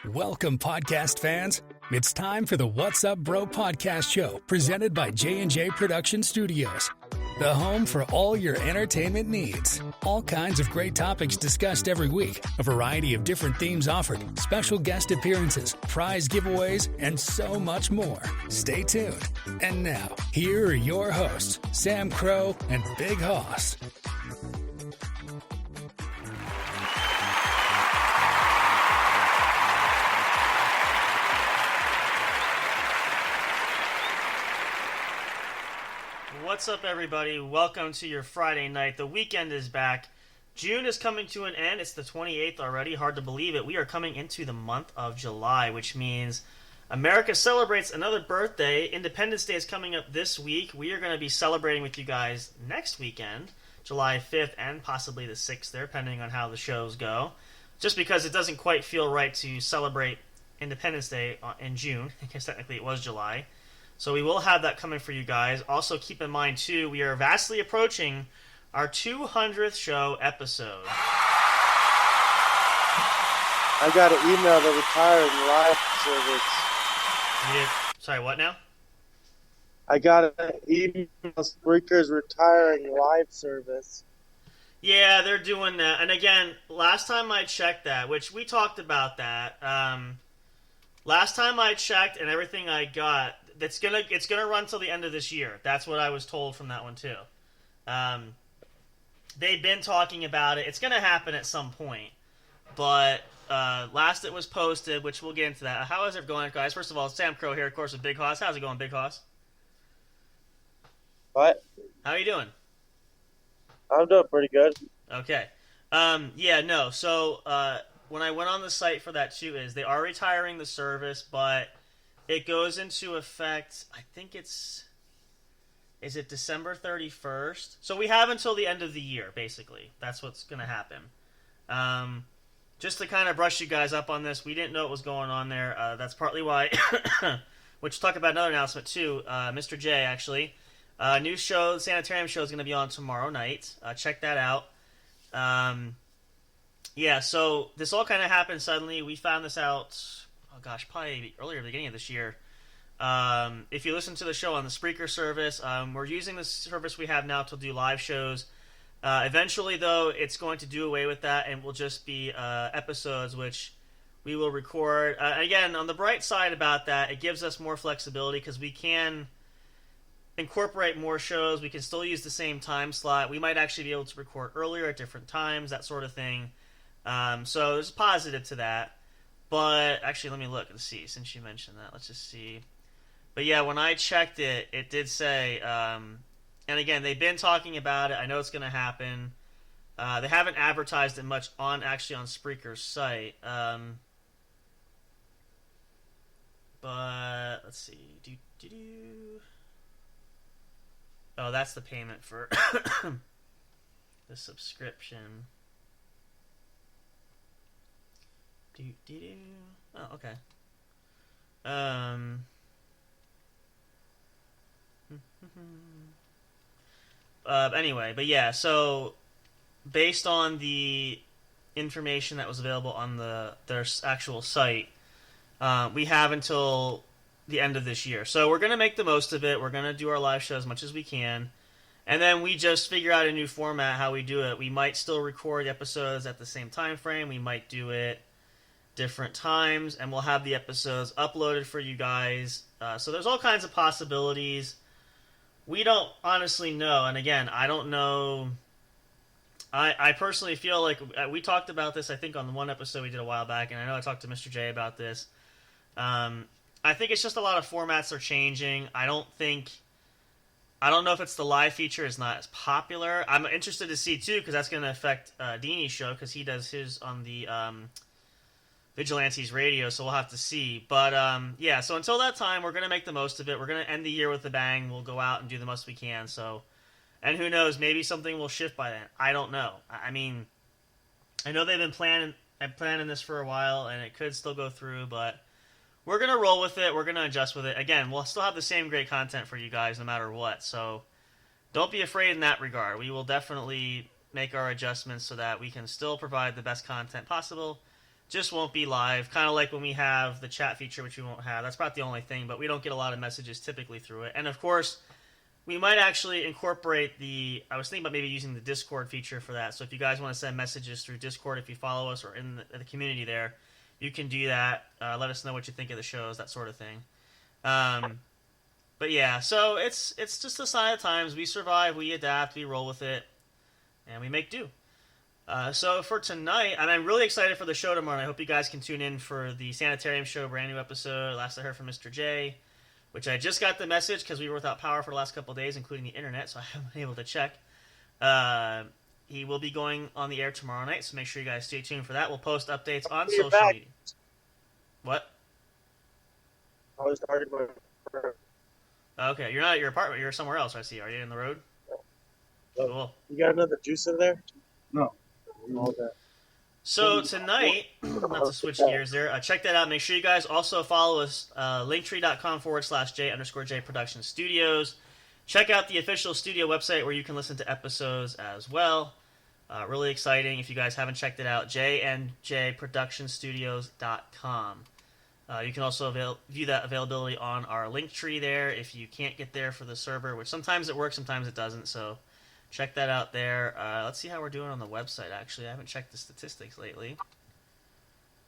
Welcome, podcast fans. It's time for the What's Up Bro podcast show, presented by J&J Production Studios, the home for all your entertainment needs. All kinds of great topics discussed every week, a variety of different themes offered, special guest appearances, prize giveaways, and so much more. Stay tuned. And now, here are your hosts, Sam Crow and Big Hoss. What's up, everybody? Welcome to your Friday night. The weekend is back. June is coming to an end. It's the 28th already. Hard to believe it. We are coming into the month of July, which means America celebrates another birthday. Independence Day is coming up this week. We are going to be celebrating with you guys next weekend, July 5th and possibly the 6th there, depending on how the shows go. Just because it doesn't quite feel right to celebrate Independence Day in June, because technically it was July. So we will have that coming for you guys. Also, keep in mind, too, we are vastly approaching our 200th show episode. I got an email to retire live service. You did? Sorry, what now? I got an email, Spreaker's retiring live service. Yeah, they're doing that. And again, last time I checked that, which we talked about that, last time I checked and everything I got, it's gonna run till the end of this year. That's what I was told from that one too. They've been talking about it. It's gonna happen at some point. But last it was posted, which we'll get into that. How is it going, guys? First of all, Sam Crow here, of course, with Big Hoss. How's it going, Big Hoss? What? How are you doing? I'm doing pretty good. Okay. So when I went on the site for that too, is they are retiring the service, but it goes into effect, I think is it December 31st? So we have until the end of the year, basically. That's what's going to happen. Just to kind of brush you guys up on this, we didn't know what was going on there. That's partly why, which talk about another announcement too. Mr. J, actually. New show, the Sanitarium show is going to be on tomorrow night. Check that out. So this all kind of happened suddenly. We found this out, probably earlier, beginning of this year. If you listen to the show on the Spreaker service, we're using the service we have now to do live shows. Eventually, though, it's going to do away with that and will just be episodes which we will record. Again, on the bright side about that, it gives us more flexibility because we can incorporate more shows. We can still use the same time slot. We might actually be able to record earlier at different times, that sort of thing. So there's a positive to that. But actually, let me look and see. Since you mentioned that, let's just see. But yeah, when I checked it, it did say, and again, they've been talking about it. I know it's going to happen. They haven't advertised it much on Spreaker's site. But let's see. Oh, that's the payment for the subscription. Oh, okay. Anyway, but yeah, so based on the information that was available on their actual site, we have until the end of this year. So we're going to make the most of it. We're going to do our live show as much as we can. And then we just figure out a new format, how we do it. We might still record episodes at the same time frame. We might do it different times, and we'll have the episodes uploaded for you guys. So there's all kinds of possibilities. We don't honestly know, and again, I don't know. I personally feel like we talked about this, I think, on the one episode we did a while back, and I know I talked to Mr. J about this. I think it's just a lot of formats are changing. I don't know if it's the live feature is not as popular. I'm interested to see, too, because that's going to affect Deanie's show, because he does his on the Vigilantes Radio, so we'll have to see. But, so until that time, we're going to make the most of it. We're going to end the year with a bang. We'll go out and do the most we can. So, and who knows, maybe something will shift by then. I don't know. I mean, I know they've been planning this for a while, and it could still go through, but we're going to roll with it. We're going to adjust with it. Again, we'll still have the same great content for you guys no matter what. So don't be afraid in that regard. We will definitely make our adjustments so that we can still provide the best content possible, just won't be live. Kind of like when we have the chat feature, which we won't have. That's about the only thing, but we don't get a lot of messages typically through it. And of course, we might actually incorporate I was thinking about maybe using the Discord feature for that. So if you guys want to send messages through Discord, if you follow us or in the community there, you can do that. Let us know what you think of the shows, that sort of thing. But yeah, so it's just a sign of times. We survive, we adapt, we roll with it, and we make do. So for tonight, and I'm really excited for the show tomorrow. I hope you guys can tune in for the Sanitarium show, brand new episode. Last I heard from Mr. J, which I just got the message because we were without power for the last couple of days, including the internet, so I haven't been able to check. He will be going on the air tomorrow night, so make sure you guys stay tuned for that. We'll post updates on social media. What? I was starting my. Okay, you're not at your apartment. You're somewhere else, I see. Are you in the road? Cool. You got another juice in there? No. Okay. So tonight, not to switch gears there, check that out. Make sure you guys also follow us, linktree.com/J_J Production Studios. Check out the official studio website where you can listen to episodes as well. Really exciting. If you guys haven't checked it out, jnjproductionstudios.com. You can also view that availability on our link tree there if you can't get there for the server, which sometimes it works, sometimes it doesn't, so check that out there. Let's see how we're doing on the website, actually. I haven't checked the statistics lately.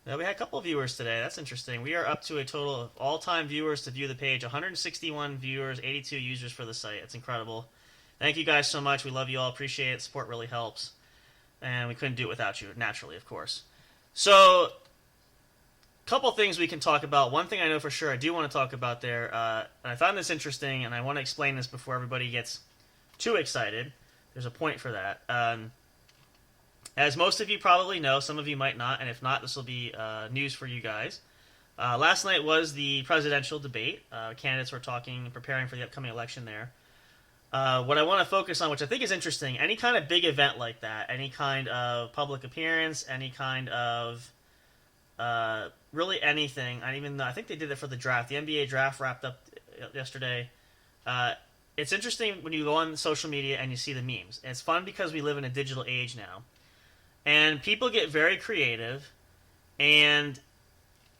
Now, we had a couple of viewers today. That's interesting. We are up to a total of all-time viewers to view the page. 161 viewers, 82 users for the site. It's incredible. Thank you guys so much. We love you all. Appreciate it. Support really helps. And we couldn't do it without you, naturally, of course. So, couple things we can talk about. One thing I know for sure I do want to talk about there, and I found this interesting, and I want to explain this before everybody gets too excited. There's a point for that. As most of you probably know, some of you might not, and if not, this will be news for you guys. Last night was the presidential debate. Candidates were talking, preparing for the upcoming election there. What I want to focus on, which I think is interesting, any kind of big event like that, any kind of public appearance, any kind of really anything. I think they did it for the draft. The NBA draft wrapped up yesterday. It's interesting when you go on social media and you see the memes. And it's fun because we live in a digital age now. And people get very creative. And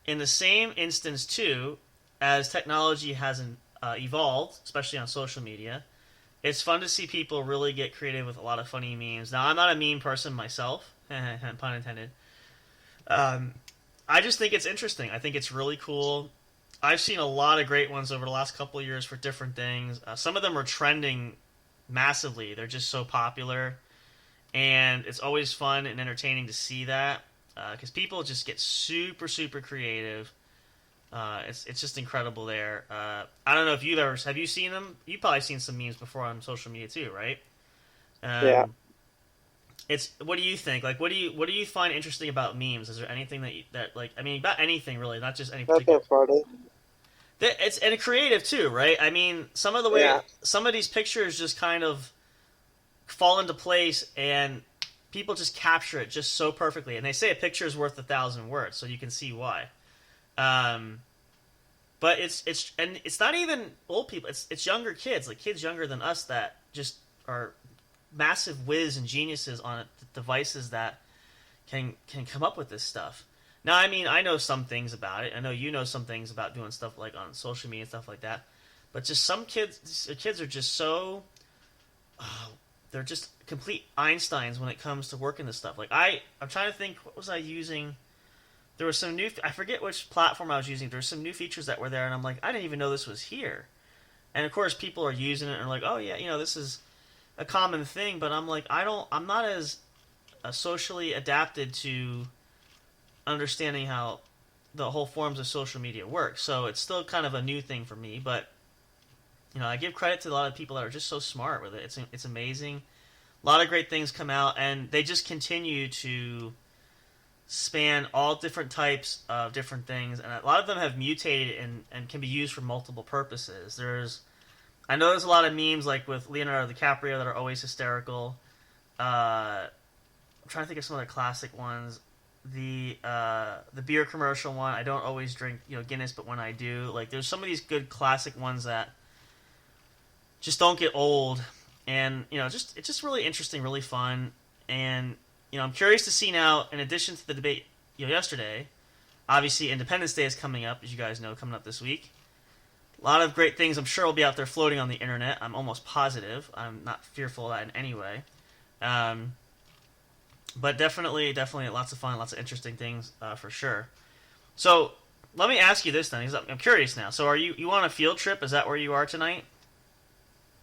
in the same instance, too, as technology has evolved, especially on social media, it's fun to see people really get creative with a lot of funny memes. Now, I'm not a meme person myself, pun intended. I just think it's interesting. I think it's really cool. I've seen a lot of great ones over the last couple of years for different things. Some of them are trending massively. They're just so popular. And it's always fun and entertaining to see that. Because people just get super, super creative. It's just incredible there. I don't know if have you seen them? You've probably seen some memes before on social media too, right? Yeah. What do you think? Like, what do you find interesting about memes? Is there anything about anything really, not just any particular? Not that funny. And creative too, right? I mean, some of these pictures just kind of fall into place, and people just capture it just so perfectly. And they say a picture is worth 1,000 words, so you can see why. But it's not even old people. It's younger kids, like kids younger than us that just are massive whiz and geniuses on devices that can come up with this stuff. Now, I mean, I know some things about it. I know you know some things about doing stuff like on social media and stuff like that. But just some kids are just so they're just complete Einsteins when it comes to working this stuff. Like I'm trying to think, what was I using? There was some I forget which platform I was using. There were some new features that were there, and I'm like, I didn't even know this was here. And of course, people are using it and are like, oh yeah, this is a common thing, but I'm like, I'm not as socially adapted to understanding how the whole forms of social media work. So it's still kind of a new thing for me, but I give credit to a lot of people that are just so smart with it. It's amazing. A lot of great things come out, and they just continue to span all different types of different things, and a lot of them have mutated and can be used for multiple purposes. I know there's a lot of memes like with Leonardo DiCaprio that are always hysterical. I'm trying to think of some other classic ones. The beer commercial one. I don't always drink Guinness, but when I do, like there's some of these good classic ones that just don't get old, and it's just really interesting, really fun, and I'm curious to see now. In addition to the debate yesterday. Obviously, Independence Day is coming up, as you guys know, coming up this week. A lot of great things I'm sure will be out there floating on the internet. I'm almost positive. I'm not fearful of that in any way. But definitely lots of fun, lots of interesting things for sure. So let me ask you this then, because I'm curious now. So are you on a field trip? Is that where you are tonight?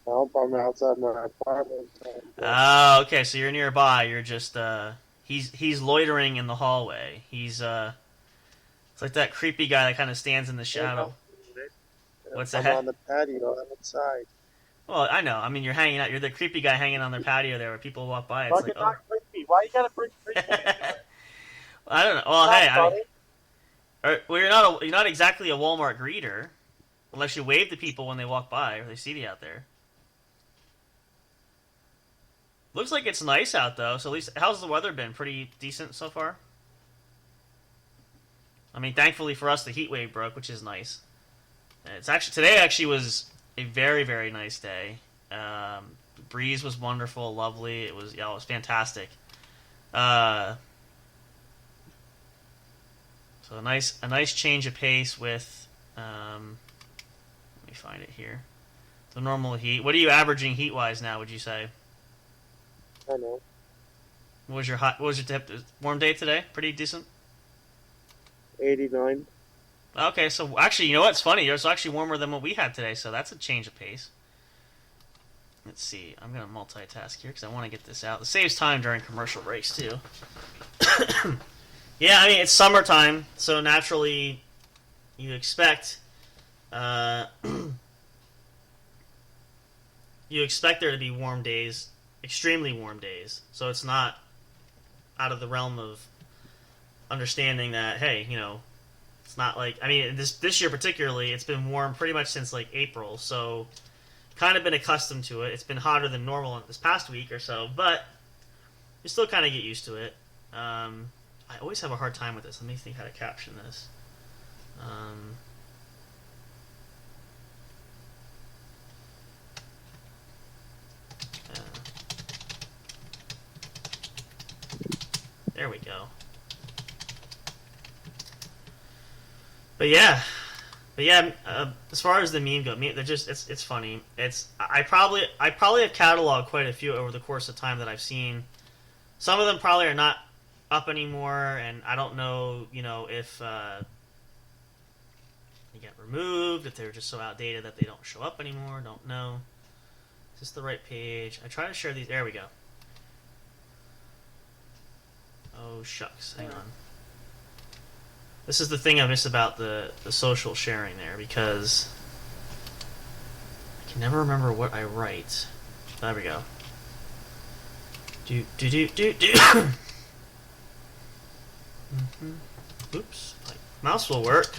Nope, I'm outside my apartment. Oh, okay. So you're nearby. You're just he's loitering in the hallway. He's it's like that creepy guy that kind of stands in the shadow. What's that? I'm on the patio outside. Well, I know. I mean, you're hanging out. You're the creepy guy hanging on their patio there, where people walk by. It's Fucking like, not creepy. Why you gotta bring creepy into it? I don't know. Well, Not hey, funny. well, you're not exactly a Walmart greeter, unless you wave to people when they walk by or they see you out there. Looks like it's nice out though. So at least, how's the weather been? Pretty decent so far. I mean, thankfully for us, the heat wave broke, which is nice. It's actually today actually was a very very nice day. The breeze was wonderful, lovely. It was fantastic. So a nice change of pace with. Let me find it here. The normal heat. What are you averaging heat wise now? Would you say? I know. What was your warm day today? Pretty decent. 89. Okay, so actually, you know what's funny? It's actually warmer than what we had today, so that's a change of pace. Let's see. I'm going to multitask here because I want to get this out. It saves time during commercial breaks, too. Yeah, I mean, it's summertime, so naturally you expect you expect there to be warm days, extremely warm days. So it's not out of the realm of understanding that, hey, it's not like, I mean, this year particularly, it's been warm pretty much since like April, so kind of been accustomed to it. It's been hotter than normal this past week or so, but you still kind of get used to it. I always have a hard time with this. Let me think how to caption this. There we go. But yeah, as far as the meme go, they're just it's funny. I probably have cataloged quite a few over the course of time that I've seen. Some of them probably are not up anymore, and I don't know, if they get removed, if they're just so outdated that they don't show up anymore. Don't know. Is this the right page? I try to share these. There we go. Oh shucks, hang on. This is the thing I miss about the social sharing there, because I can never remember what I write. There we go. Do. Oops. Mouse will work.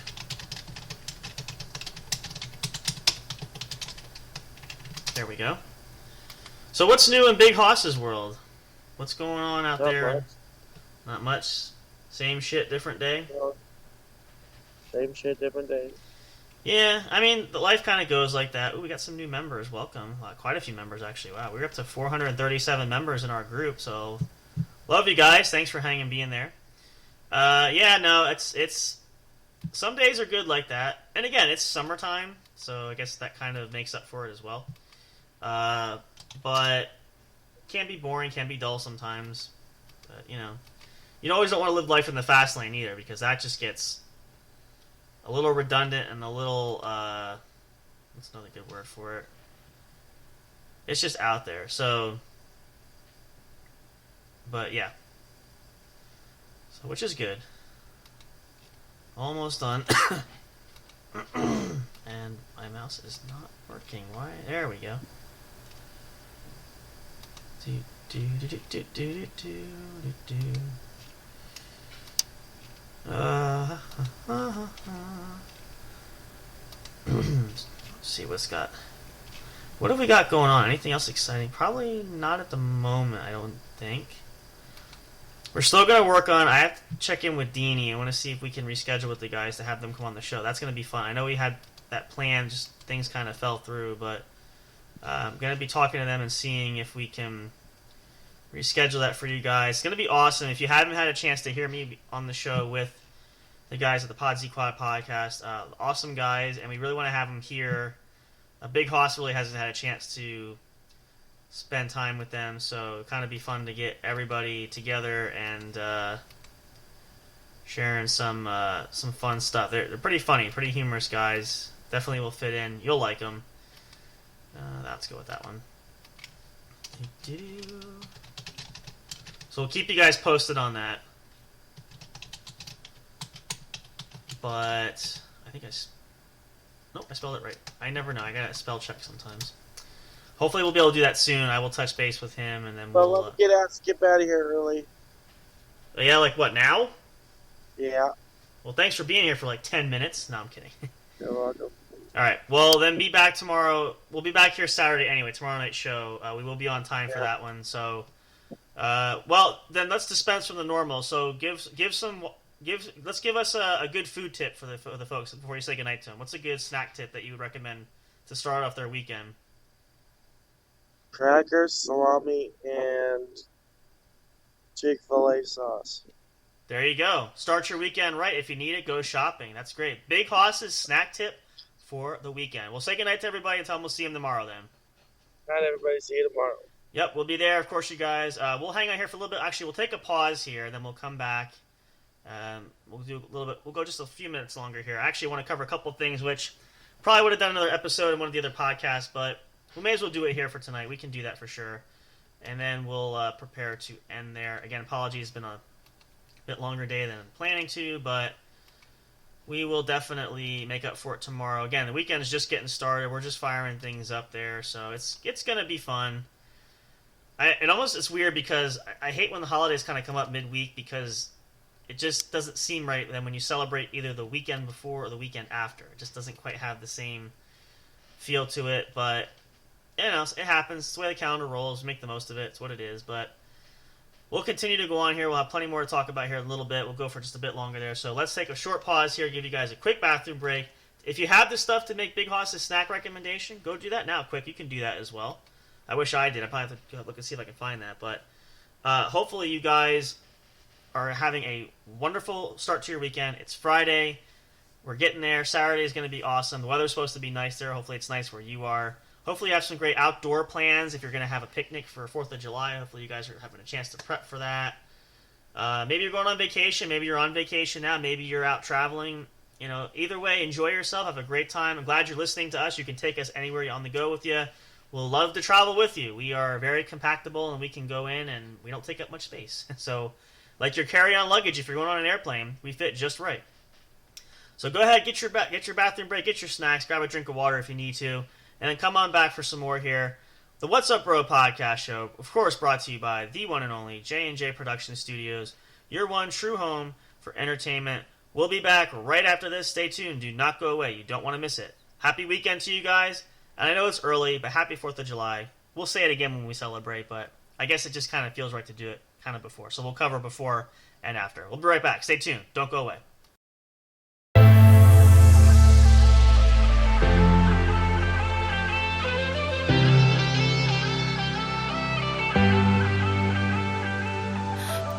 There we go. So what's new in Big Hoss's world? What's going on out there? Much. Not much. Same shit, different day. Same shit, different day. Yeah, I mean, the life kind of goes like that. Ooh, we got some new members. Welcome. Quite a few members, actually. Wow, we're up to 437 members in our group, so love you guys. Thanks for hanging and being there. Yeah, no, it's some days are good like that. And again, it's summertime, so I guess that kind of makes up for it as well. But can be boring, can be dull sometimes. But, you always don't want to live life in the fast lane either, because that just gets a little redundant and a little, what's another good word for it? It's just out there. So, but yeah. So, which is good. Almost done. And my mouse is not working. Why? There we go. Let's see what have we got going on? Anything else exciting? Probably not at the moment, I don't think. We're still going to work on, I have to check in with Deanie. I want to see if we can reschedule with the guys to have them come on the show. That's going to be fun. I know we had that plan, just things kind of fell through, but I'm going to be talking to them and seeing if we can reschedule that for you guys. It's going to be awesome. If you haven't had a chance to hear me on the show with the guys at the Pod Z Quad podcast, awesome guys, and we really want to have them here. Big Hoss really hasn't had a chance to spend time with them, so it'll kind of be fun to get everybody together and sharing some fun stuff. They're pretty funny, pretty humorous guys. Definitely will fit in. You'll like them. Let's go with that one. So we'll keep you guys posted on that. But I think nope, I spelled it right. I never know. I gotta spell check sometimes. Hopefully we'll be able to do that soon. I will touch base with him, and then we'll... Well, let me skip out of here early. Yeah, like what, now? Yeah. Well, thanks for being here for like 10 minutes. No, I'm kidding. You're welcome. All right. Well, then be back tomorrow. We'll be back here Saturday anyway, tomorrow night show. We will be on time for that one. So, well, then let's dispense from the normal. So let's give us a good food tip for the folks before you say goodnight to them. What's a good snack tip that you would recommend to start off their weekend? Crackers, salami, and Chick-fil-A sauce. There you go. Start your weekend right. If you need it, go shopping. That's great. Big Hoss's snack tip for the weekend. We'll say goodnight to everybody and tell them we'll see them tomorrow then. Night, everybody. See you tomorrow. Yep, we'll be there, of course, you guys. We'll hang out here for a little bit. Actually, we'll take a pause here, then we'll come back. We'll do a little bit. We'll go just a few minutes longer here. I actually want to cover a couple of things, which probably would have done another episode in one of the other podcasts, but we may as well do it here for tonight. We can do that for sure. And then we'll prepare to end there. Again, apologies, it's been a bit longer day than I'm planning to, but we will definitely make up for it tomorrow. Again, the weekend is just getting started. We're just firing things up there, so it's going to be fun. It's weird because I hate when the holidays kind of come up midweek because it just doesn't seem right then when you celebrate either the weekend before or the weekend after. It just doesn't quite have the same feel to it, but you know, it happens. It's the way the calendar rolls. Make the most of it. It's what it is, but we'll continue to go on here. We'll have plenty more to talk about here in a little bit. We'll go for just a bit longer there. So let's take a short pause here, give you guys a quick bathroom break. If you have the stuff to make Big Hoss's snack recommendation, go do that now quick. You can do that as well. I wish I did. I probably have to look and see if I can find that. But hopefully you guys are having a wonderful start to your weekend. It's Friday. We're getting there. Saturday is going to be awesome. The weather's supposed to be nice there. Hopefully it's nice where you are. Hopefully you have some great outdoor plans if you're going to have a picnic for 4th of July. Hopefully you guys are having a chance to prep for that. Maybe you're going on vacation. Maybe you're on vacation now. Maybe you're out traveling. You know, either way, enjoy yourself. Have a great time. I'm glad you're listening to us. You can take us anywhere on the go with you. We'll love to travel with you. We are very compactable, and we can go in, and we don't take up much space. So, like your carry-on luggage, if you're going on an airplane, we fit just right. So go ahead, get your bathroom break, get your snacks, grab a drink of water if you need to, and then come on back for some more here. The What's Up Bro podcast show, of course, brought to you by the one and only J&J Production Studios, your one true home for entertainment. We'll be back right after this. Stay tuned. Do not go away. You don't want to miss it. Happy weekend to you guys. And I know it's early, but happy 4th of July. We'll say it again when we celebrate, but I guess it just kind of feels right to do it kind of before. So we'll cover before and after. We'll be right back. Stay tuned. Don't go away.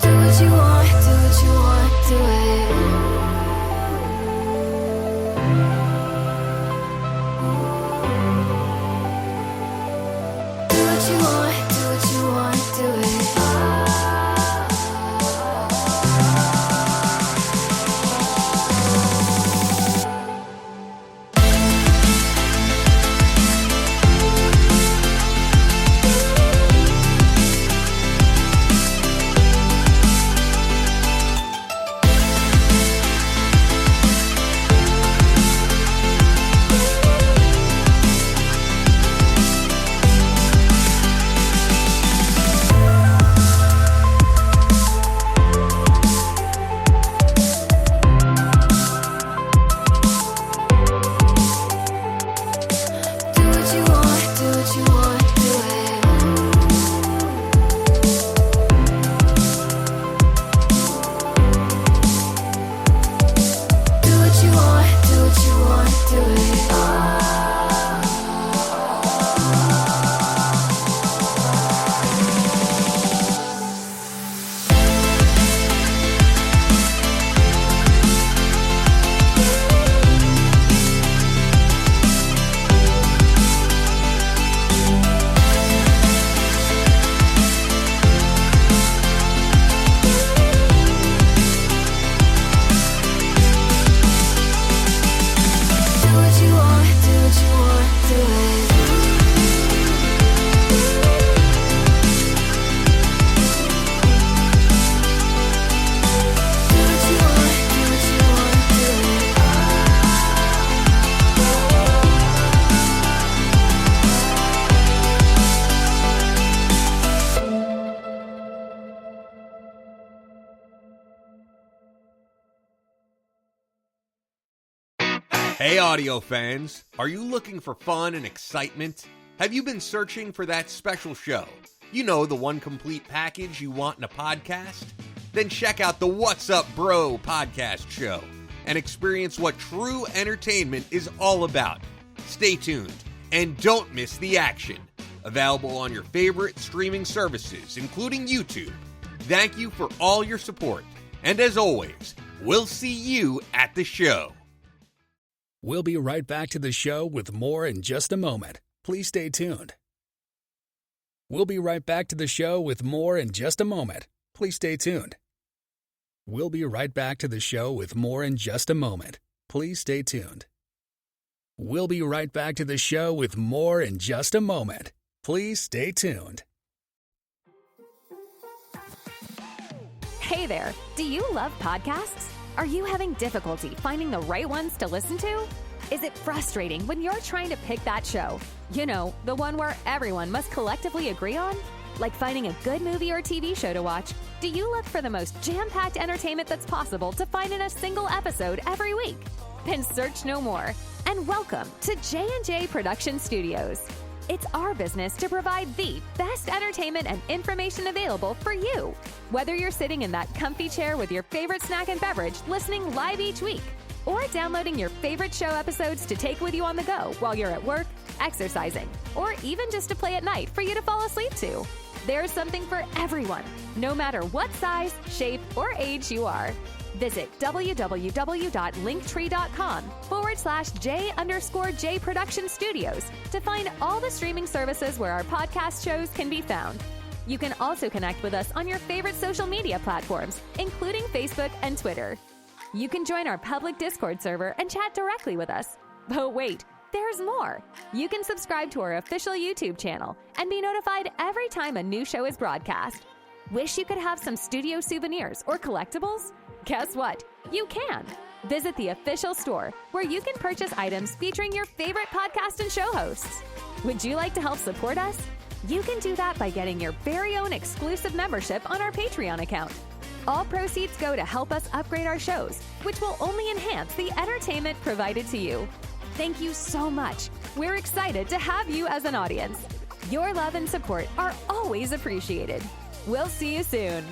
Do what you want, do it. Hey audio fans, are you looking for fun and excitement? Have you been searching for that special show? You know, the one complete package you want in a podcast? Then check out the What's Up Bro podcast show and experience what true entertainment is all about. Stay tuned and don't miss the action. Available on your favorite streaming services, including YouTube. Thank you for all your support. And as always, we'll see you at the show. We'll be right back to the show with more in just a moment. Please stay tuned. We'll be right back to the show with more in just a moment. Please stay tuned. We'll be right back to the show with more in just a moment. Please stay tuned. We'll be right back to the show with more in just a moment. Please stay tuned. Hey there, do you love podcasts? Are you having difficulty finding the right ones to listen to? Is it frustrating when you're trying to pick that show? You know, the one where everyone must collectively agree on? Like finding a good movie or TV show to watch, do you look for the most jam-packed entertainment that's possible to find in a single episode every week? Then search no more, and welcome to J&J Production Studios. It's our business to provide the best entertainment and information available for you. Whether you're sitting in that comfy chair with your favorite snack and beverage listening live each week, or downloading your favorite show episodes to take with you on the go while you're at work, exercising, or even just to play at night for you to fall asleep to. There's something for everyone, no matter what size, shape, or age you are. Visit www.linktree.com/J_J Production Studios to find all the streaming services where our podcast shows can be found. You can also connect with us on your favorite social media platforms, including Facebook and Twitter. You can join our public Discord server and chat directly with us. But wait, there's more. You can subscribe to our official YouTube channel and be notified every time a new show is broadcast. Wish you could have some studio souvenirs or collectibles? Guess what? You can. Visit the official store where you can purchase items featuring your favorite podcast and show hosts. Would you like to help support us? You can do that by getting your very own exclusive membership on our Patreon account. All proceeds go to help us upgrade our shows, which will only enhance the entertainment provided to you. Thank you so much. We're excited to have you as an audience. Your love and support are always appreciated. We'll see you soon.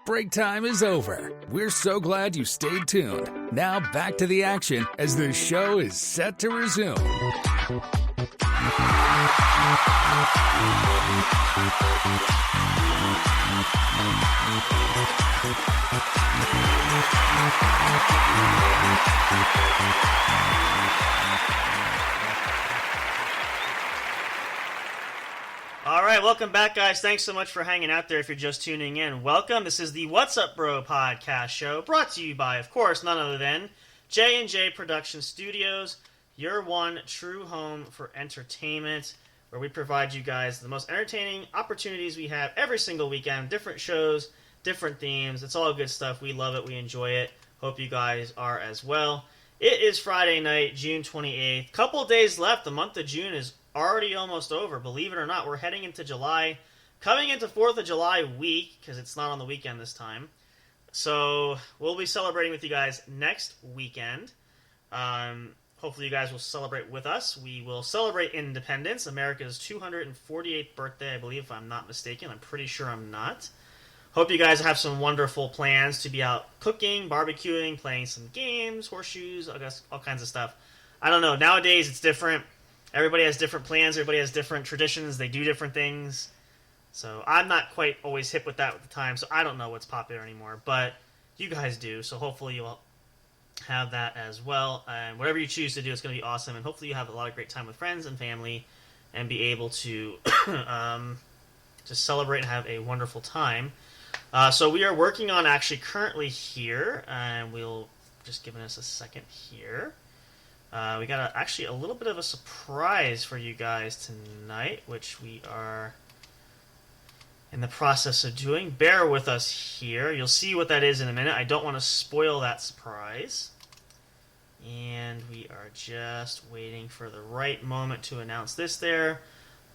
Break time is over. We're so glad you stayed tuned. Now back to the action as the show is set to resume. All right, welcome back, guys. Thanks so much for hanging out there if you're just tuning in. Welcome. This is the What's Up Bro podcast show, brought to you by, of course, none other than J&J Production Studios, your one true home for entertainment, where we provide you guys the most entertaining opportunities we have every single weekend, different shows, different themes. It's all good stuff. We love it. We enjoy it. Hope you guys are as well. It is Friday night, June 28th. Couple days left. The month of June is already almost over. Believe it or not, we're heading into July, coming into 4th of July week, because it's not on the weekend this time. So we'll be celebrating with you guys next weekend. Hopefully you guys will celebrate with us. We will celebrate Independence, America's 248th birthday, I believe, if I'm not mistaken. I'm pretty sure I'm not. Hope you guys have some wonderful plans to be out cooking, barbecuing, playing some games, horseshoes, I guess all kinds of stuff. I don't know. Nowadays it's different. Everybody has different plans. Everybody has different traditions. They do different things. So I'm not quite always hip with that at the time, so I don't know what's popular anymore. But you guys do, so hopefully you'll have that as well. And whatever you choose to do, it's going to be awesome. And hopefully you have a lot of great time with friends and family and be able to just celebrate and have a wonderful time. So we are working on actually currently here, and we'll just giving us a second here. We got actually a little bit of a surprise for you guys tonight, which we are in the process of doing. Bear with us here. You'll see what that is in a minute. I don't want to spoil that surprise. And we are just waiting for the right moment to announce this there.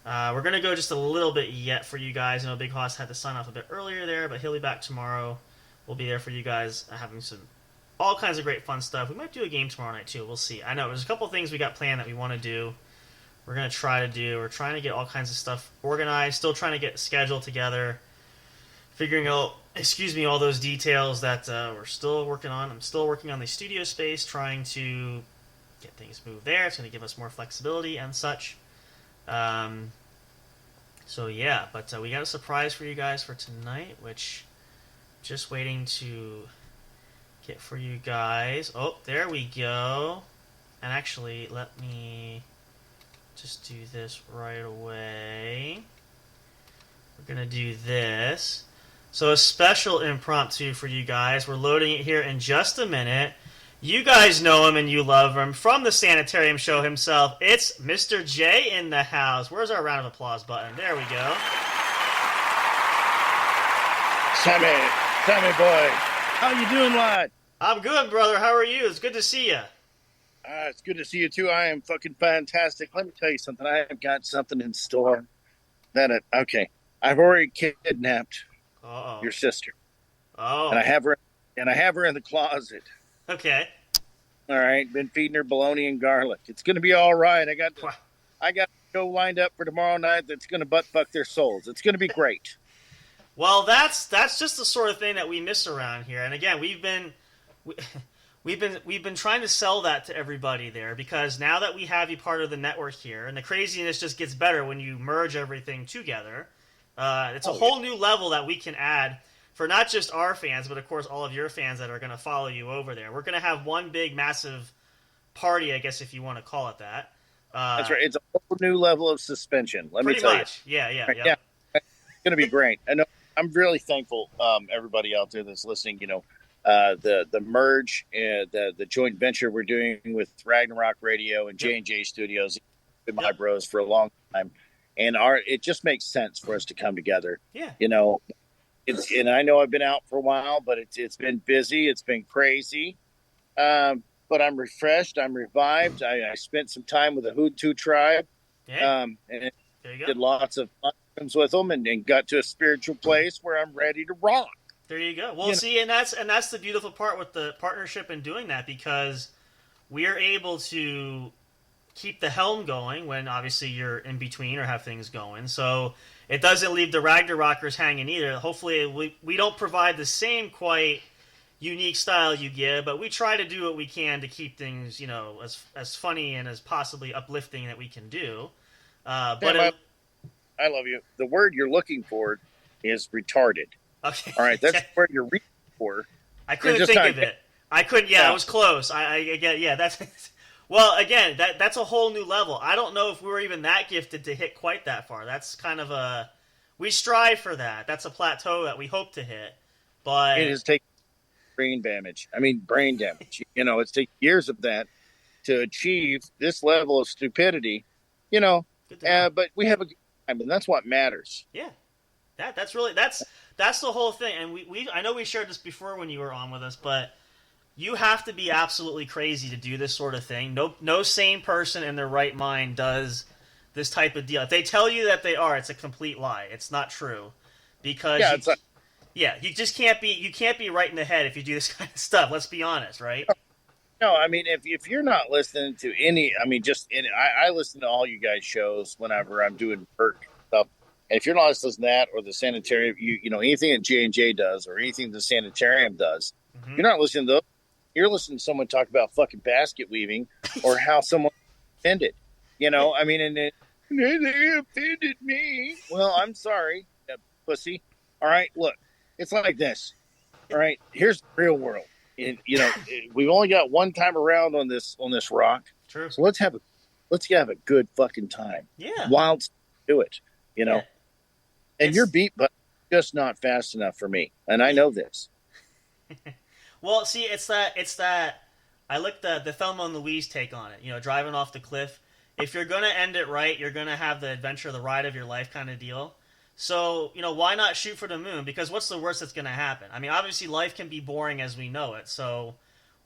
We're going to go just a little bit yet for you guys. I know Big Hoss had to sign off a bit earlier there, but he'll be back tomorrow. We'll be there for you guys, having all kinds of great fun stuff. We might do a game tomorrow night too. We'll see. I know there's a couple things we got planned that we want to do. We're going to try to do. We're trying to get all kinds of stuff organized. Still trying to get scheduled together. Figuring out, all those details that we're still working on. I'm still working on the studio space, trying to get things moved there. It's going to give us more flexibility and such. So yeah, but we got a surprise for you guys for tonight, which just waiting to get for you guys. Oh, there we go. And actually, let me just do this right away. We're going to do this. So a special impromptu for you guys. We're loading it here in just a minute. You guys know him and you love him. From the Sanitarium Show himself, it's Mr. J in the house. Where's our round of applause button? There we go. Sammy boy. How you doing, lad? I'm good, brother. How are you? It's good to see you. It's good to see you, too. I am fucking fantastic. Let me tell you something. I have got something in store. Okay. I've already kidnapped your sister. Oh. And I have her in the closet. Okay. All right. Been feeding her bologna and garlic. It's going to be all right. I got a show lined up for tomorrow night that's going to butt fuck their souls. It's going to be great. Well, that's just the sort of thing that we miss around here. And again, we've been trying to sell that to everybody there, because now that we have you part of the network here, and the craziness just gets better when you merge everything together. It's a whole new level that we can add for not just our fans, but of course all of your fans that are going to follow you over there. We're going to have one big, massive party, I guess, if you want to call it that. That's right. It's a whole new level of suspension. Let me tell you. Yeah. It's going to be great. I know. I'm really thankful, everybody out there that's listening. The merge, the joint venture we're doing with Ragnarok Radio and J&J Studios, been my bros for a long time, and it just makes sense for us to come together. Yeah. And I know I've been out for a while, but it's been busy, it's been crazy, but I'm refreshed, I'm revived. I spent some time with the Hutu tribe, and did lots of fun with them, and got to a spiritual place where I'm ready to rock. There you go. Well, see, and that's the beautiful part with the partnership and doing that, because we are able to keep the helm going when obviously you're in between or have things going. So it doesn't leave the Ragnarockers hanging either. Hopefully we don't provide the same quite unique style you give, but we try to do what we can to keep things, as funny and as possibly uplifting that we can do. But I love you. The word you're looking for is retarded. Okay. All right, that's the word you're reaching for. I couldn't think of it. I couldn't. Yeah, it was close. I get. Yeah, that's. Well, again, that's a whole new level. I don't know if we were even that gifted to hit quite that far. That's kind of we strive for that. That's a plateau that we hope to hit. But it has taken brain damage. It's taken years of that to achieve this level of stupidity. But we have a good time, and that's what matters. Yeah, that's the whole thing. And we I know we shared this before when you were on with us, but you have to be absolutely crazy to do this sort of thing. No sane person in their right mind does this type of deal. If they tell you that they are, it's a complete lie. It's not true. Because you just can't be right in the head if you do this kind of stuff. Let's be honest, right? No, I mean, if you're not listening to I listen to all you guys' shows whenever I'm doing work stuff. And if you're not listening to that or the sanitarium, anything that J&J does or anything the sanitarium does, you're not listening to those. You're listening to someone talk about fucking basket weaving or how someone offended. And they offended me. Well, I'm sorry, pussy. All right, look, it's like this. All right, here's the real world. And, we've only got one time around on this rock. True. So let's have a good fucking time. Yeah. Whilst do it. Yeah. And your beat button is just not fast enough for me, and I know this. Well, see, it's that. I like the Thelma and Louise take on it. Driving off the cliff. If you're gonna end it right, you're gonna have the adventure, the ride of your life kind of deal. So, why not shoot for the moon? Because what's the worst that's gonna happen? I mean, obviously, life can be boring as we know it. So,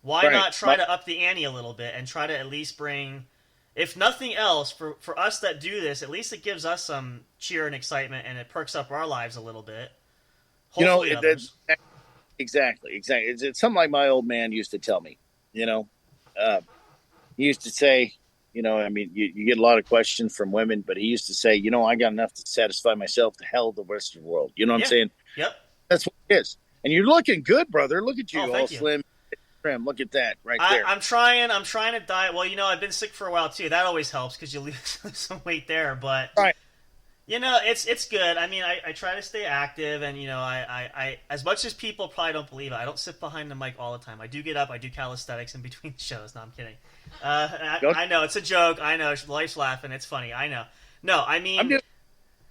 why not try to up the ante a little bit and try to at least bring, if nothing else, for us that do this, at least it gives us some cheer and excitement, and it perks up our lives a little bit. Hopefully, others. Exactly. It's something like my old man used to tell me. He used to say, you get a lot of questions from women, but he used to say, I got enough to satisfy myself. The hell of the Western world. You know what I'm saying? Yep. That's what it is. And you're looking good, brother. Look at you, all you. slim, trim. Look at that right there. I'm trying to diet. Well, I've been sick for a while too. That always helps because you lose some weight there. But right. It's good. I mean, I try to stay active, and I as much as people probably don't believe it, I don't sit behind the mic all the time. I do get up, I do calisthenics in between shows. No, I'm kidding. I know it's a joke. I know life's laughing. It's funny. I know. No, I mean,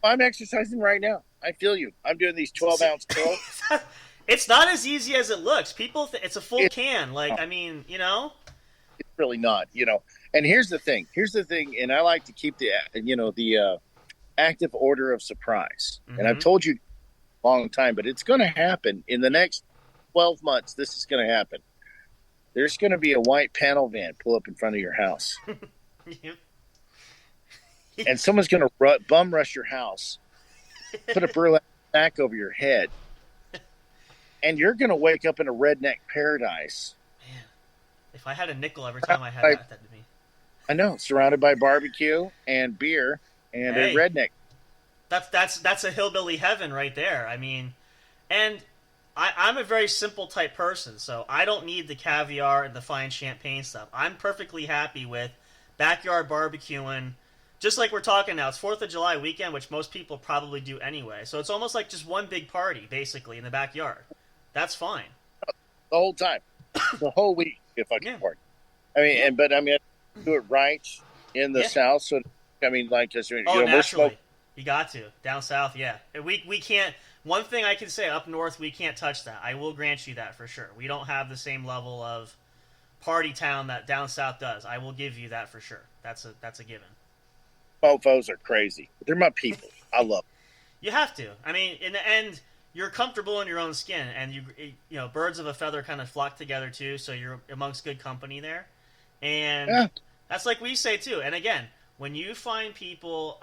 I'm exercising right now. I feel you. I'm doing these 12-ounce curls. It's not as easy as it looks. People, it's a full can. It's really not. And here's the thing. And I like to keep the active order of surprise. Mm-hmm. And I've told you a long time, but it's going to happen in the next 12 months. This is going to happen. There's going to be a white panel van pull up in front of your house. And someone's going to bum rush your house, put a burlap sack over your head, and you're going to wake up in a redneck paradise. Man, if I had a nickel every time I had that'd be. I know, surrounded by barbecue and beer and a redneck. That's a hillbilly heaven right there. I mean, and I'm a very simple type person, so I don't need the caviar and the fine champagne stuff. I'm perfectly happy with backyard barbecuing. Just like we're talking now, it's 4th of July weekend, which most people probably do anyway. So it's almost like just one big party, basically, in the backyard. That's fine. The whole time. The whole week, if I can party. I mean, but do it right in the South. So, just, naturally. You got to. Down South, yeah. We can't, one thing I can say, up North, we can't touch that. I will grant you that for sure. We don't have the same level of party town that down South does. I will give you that for sure. That's a given. Mofos are crazy. They're my people. I love them. You have to. I mean, in the end, you're comfortable in your own skin, and birds of a feather kind of flock together too. So you're amongst good company there, and that's like we say too. And again, when you find people,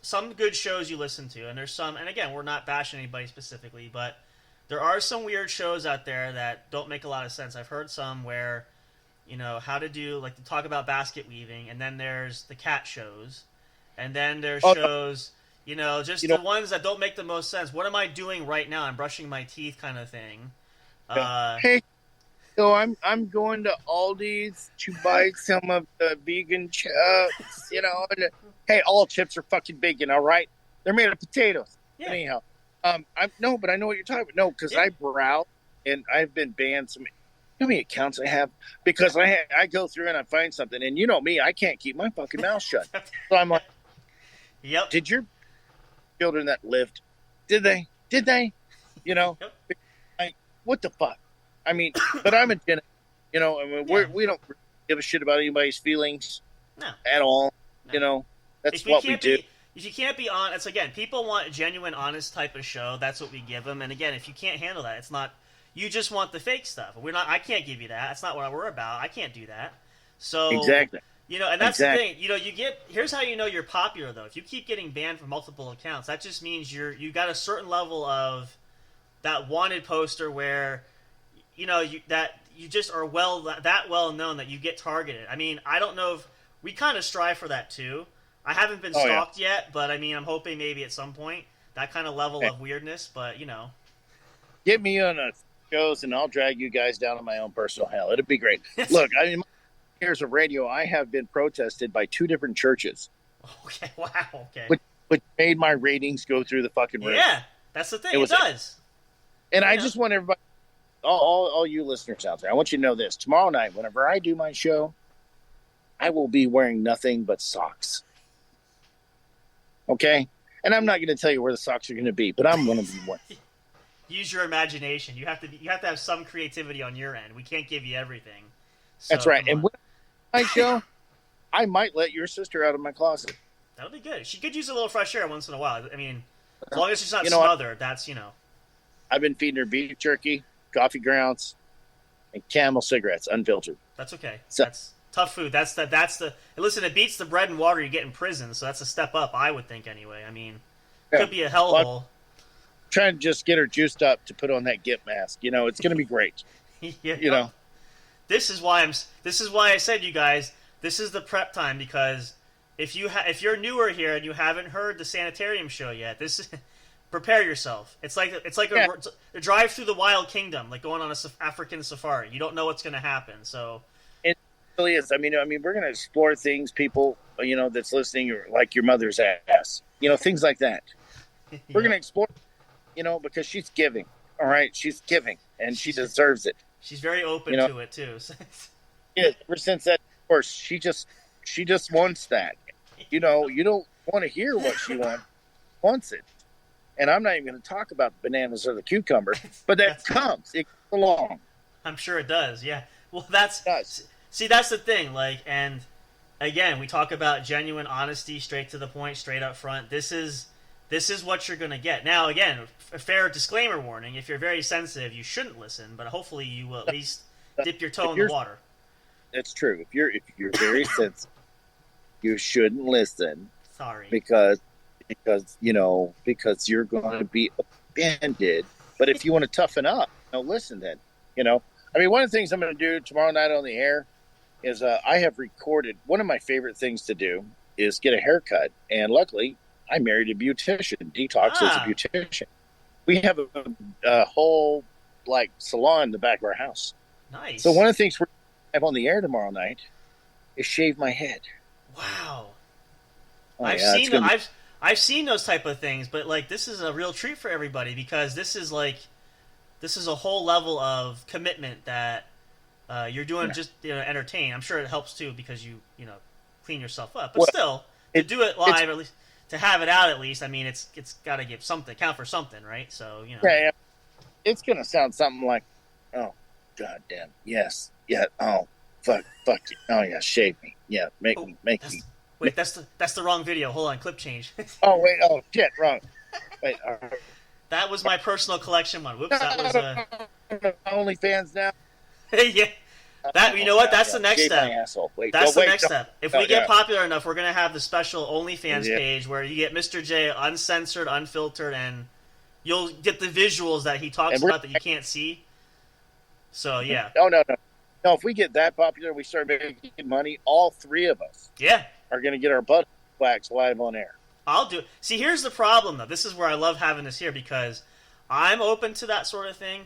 some good shows you listen to, and there's some, and again, we're not bashing anybody specifically, but there are some weird shows out there that don't make a lot of sense. I've heard some where, how to do, like, to talk about basket weaving, and then there's the cat shows, and then there's Oh, shows, just the ones that don't make the most sense. What am I doing right now? I'm brushing my teeth kind of thing. Hey, so I'm going to Aldi's to buy some of the vegan chips, and hey, all chips are fucking vegan, all right? They're made of potatoes. Yeah. Anyhow, but I know what you're talking about. No, because I browse and I've been banned some. How many accounts I have? Because I go through and I find something, and you know me, I can't keep my fucking mouth shut. So I'm like, yep. did your children that lived? Did they? Yep. Like, what the fuck? I mean, but I'm a Gen. We don't give a shit about anybody's feelings at all. No. That's what we do. If you can't be honest, again, people want a genuine, honest type of show. That's what we give them. And again, if you can't handle that, it's not. You just want the fake stuff. I can't give you that. That's not what we're about. I can't do that. So Exactly. and that's the thing. Here's how you know you're popular though. If you keep getting banned from multiple accounts, that just means you got a certain level of that wanted poster where you just are that well known that you get targeted. I mean, I don't know if we kind of strive for that too. I haven't been stalked yet, but I mean, I'm hoping maybe at some point that kind of level of weirdness. But Get me on a shows and I'll drag you guys down on my own personal hell. It'd be great. Look, I mean, years of radio, I have been protested by 2 different churches. Okay, wow, okay. Which made my ratings go through the fucking roof. Yeah, that's the thing. It does. And I just want everybody, all you listeners out there, I want you to know this. Tomorrow night, whenever I do my show, I will be wearing nothing but socks. Okay? And I'm not going to tell you where the socks are going to be, but I'm going to be wearing. Use your imagination. You have to have some creativity on your end. We can't give you everything. So, that's right. And when I show, I might let your sister out of my closet. That'll be good. She could use a little fresh air once in a while. I mean, as long as she's not smothered, that's I've been feeding her beef jerky, coffee grounds, and Camel cigarettes, unfiltered. That's okay. So, that's tough food. That's the. Listen, it beats the bread and water you get in prison, so that's a step up, I would think. Anyway, I mean, could be a hellhole. Trying to just get her juiced up to put on that Git mask. It's going to be great. Yeah. This is why I said, you guys, this is the prep time, because if you're newer here and you haven't heard the sanitarium show yet, prepare yourself. It's like a drive through the wild kingdom, like going on a African safari. You don't know what's going to happen. So it really is. I mean, we're going to explore things, people, that's listening, like your mother's ass, things like that. We're going to explore. Because she's giving. All right, she's giving, and she deserves it. She's very open to it too. Yeah, ever since that course, she just wants that. You don't want to hear what she wants it. And I'm not even going to talk about the bananas or the cucumber, but it comes along. I'm sure it does. Yeah. Well, that's the thing. Like, and again, we talk about genuine honesty, straight to the point, straight up front. This is what you're going to get. Now, again, a fair disclaimer warning. If you're very sensitive, you shouldn't listen, but hopefully you will at least dip your toe in the water. That's true. If you're very sensitive, you shouldn't listen. Sorry. Because you're going to be offended. But if you want to toughen up, listen then. I mean, one of the things I'm going to do tomorrow night on the air is I have recorded. One of my favorite things to do is get a haircut. And luckily, I married a beautician. Detox is a beautician. We have a whole salon in the back of our house. Nice. So one of the things we're going to have on the air tomorrow night is shave my head. Wow. Oh, I've seen those type of things, but this is a real treat for everybody, because this is a whole level of commitment that you're doing just entertain. I'm sure it helps too, because you clean yourself up, but still to do it live, or at least to have it out, at least. I mean, it's got to give something, count for something, right? So yeah, it's gonna sound something like, oh, god damn, yes, yeah, oh, fuck you, oh yeah, shave me, yeah, make me. Wait, that's the wrong video. Hold on, clip change. Oh wait, oh shit, wrong. Wait, that was my personal collection one. Whoops, that was OnlyFans now. Yeah. That, you know what? That's the next step. That's the next step. If we get popular enough, we're gonna have the special OnlyFans page where you get Mr. J uncensored, unfiltered, and you'll get the visuals that he talks about that you can't see. So yeah. No. No, if we get that popular, we start making money. All three of us Yeah. are going to get our butt waxed live on air. I'll do it. See, here's the problem, though. This is where I love having this here because I'm open to that sort of thing.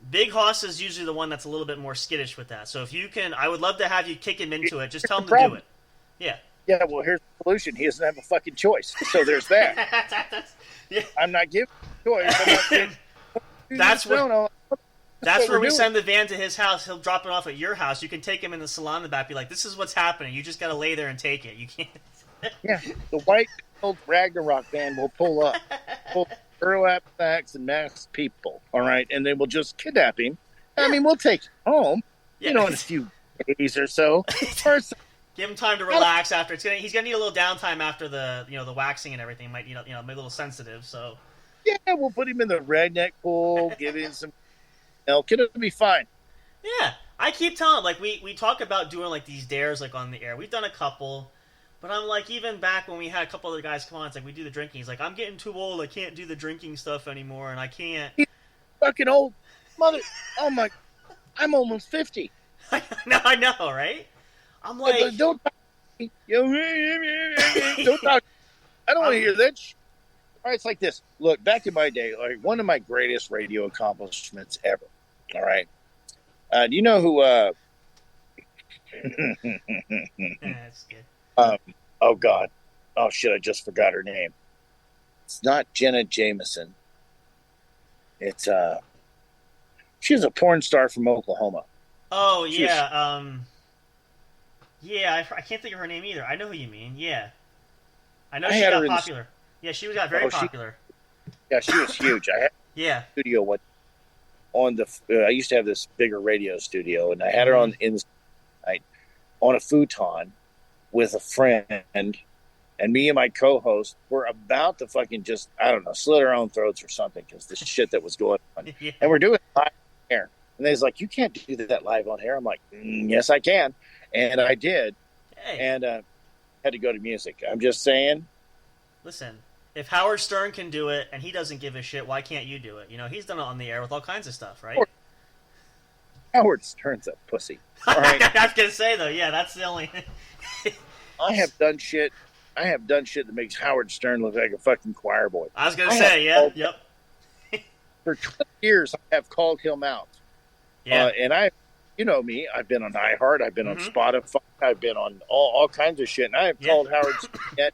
Big Hoss is usually the one that's a little bit more skittish with that. So if you can, I would love to have you kick him into it. Just tell him to do it. Yeah. Yeah, well, here's the solution. He doesn't have a fucking choice. So there's that. Yeah. I'm not giving a choice. I'm not giving, That's what. no. That's where we doing. send the van to his house. He'll drop it off at your house. You can take him in the salon in the back. Be like, "This is what's happening. You just got to lay there and take it. You can't." Yeah, the white old Ragnarok van will pull up, pull burlap sacks and masked people. All right, and then we'll just kidnap him. I mean, we'll take him home. Yeah. You know, in a few days or so. First, Give him time to relax after. He's gonna need a little downtime after the the waxing and everything. Might be a little sensitive. So yeah, we'll put him in the redneck pool, give him some milk. It'll be fine. yeah, I keep telling him, like we talk about doing like these dares like on the air. We've done a couple, but I'm like even back when we had a couple other guys come on, it's like we do the drinking. He's like, I'm getting too old. I can't do the drinking stuff anymore, and I can't. Fucking old mother. Oh my! I'm almost 50. I know, right? I'm like, Don't talk. Don't talk. I don't want to hear that. All right, it's like this. Look, back in my day, like one of my greatest radio accomplishments ever. All right. Do you know who? that's good. Oh God. Oh shit! I just forgot her name. It's not Jenna Jameson. It's She was a porn star from Oklahoma. Oh yeah, yeah. I can't think of her name either. I know who you mean. Yeah, I know she got popular. Yeah, she got very popular. Yeah, she was huge. I had Yeah. a studio on the. I used to have this bigger radio studio, and I had her on a futon with a friend, and me and my co-host were about to fucking just slit our own throats or something because the shit that was going on, Yeah. and we're doing it live on air. And they was like, "You can't do that live on air." I'm like, "Yes, I can," and I did, Hey, and had to go to music. I'm just saying. listen. If Howard Stern can do it and he doesn't give a shit, why can't you do it? He's done it on the air with all kinds of stuff, right? Howard Stern's a pussy. All right. I was gonna say though, yeah, that's the only. I have done shit that makes Howard Stern look like a fucking choir boy. I was gonna say, yeah, yep, For 20 years, I have called him out. yeah. And you know me, I've been on iHeart, I've been on Spotify, I've been on all kinds of shit, and I have called Howard Stern yet,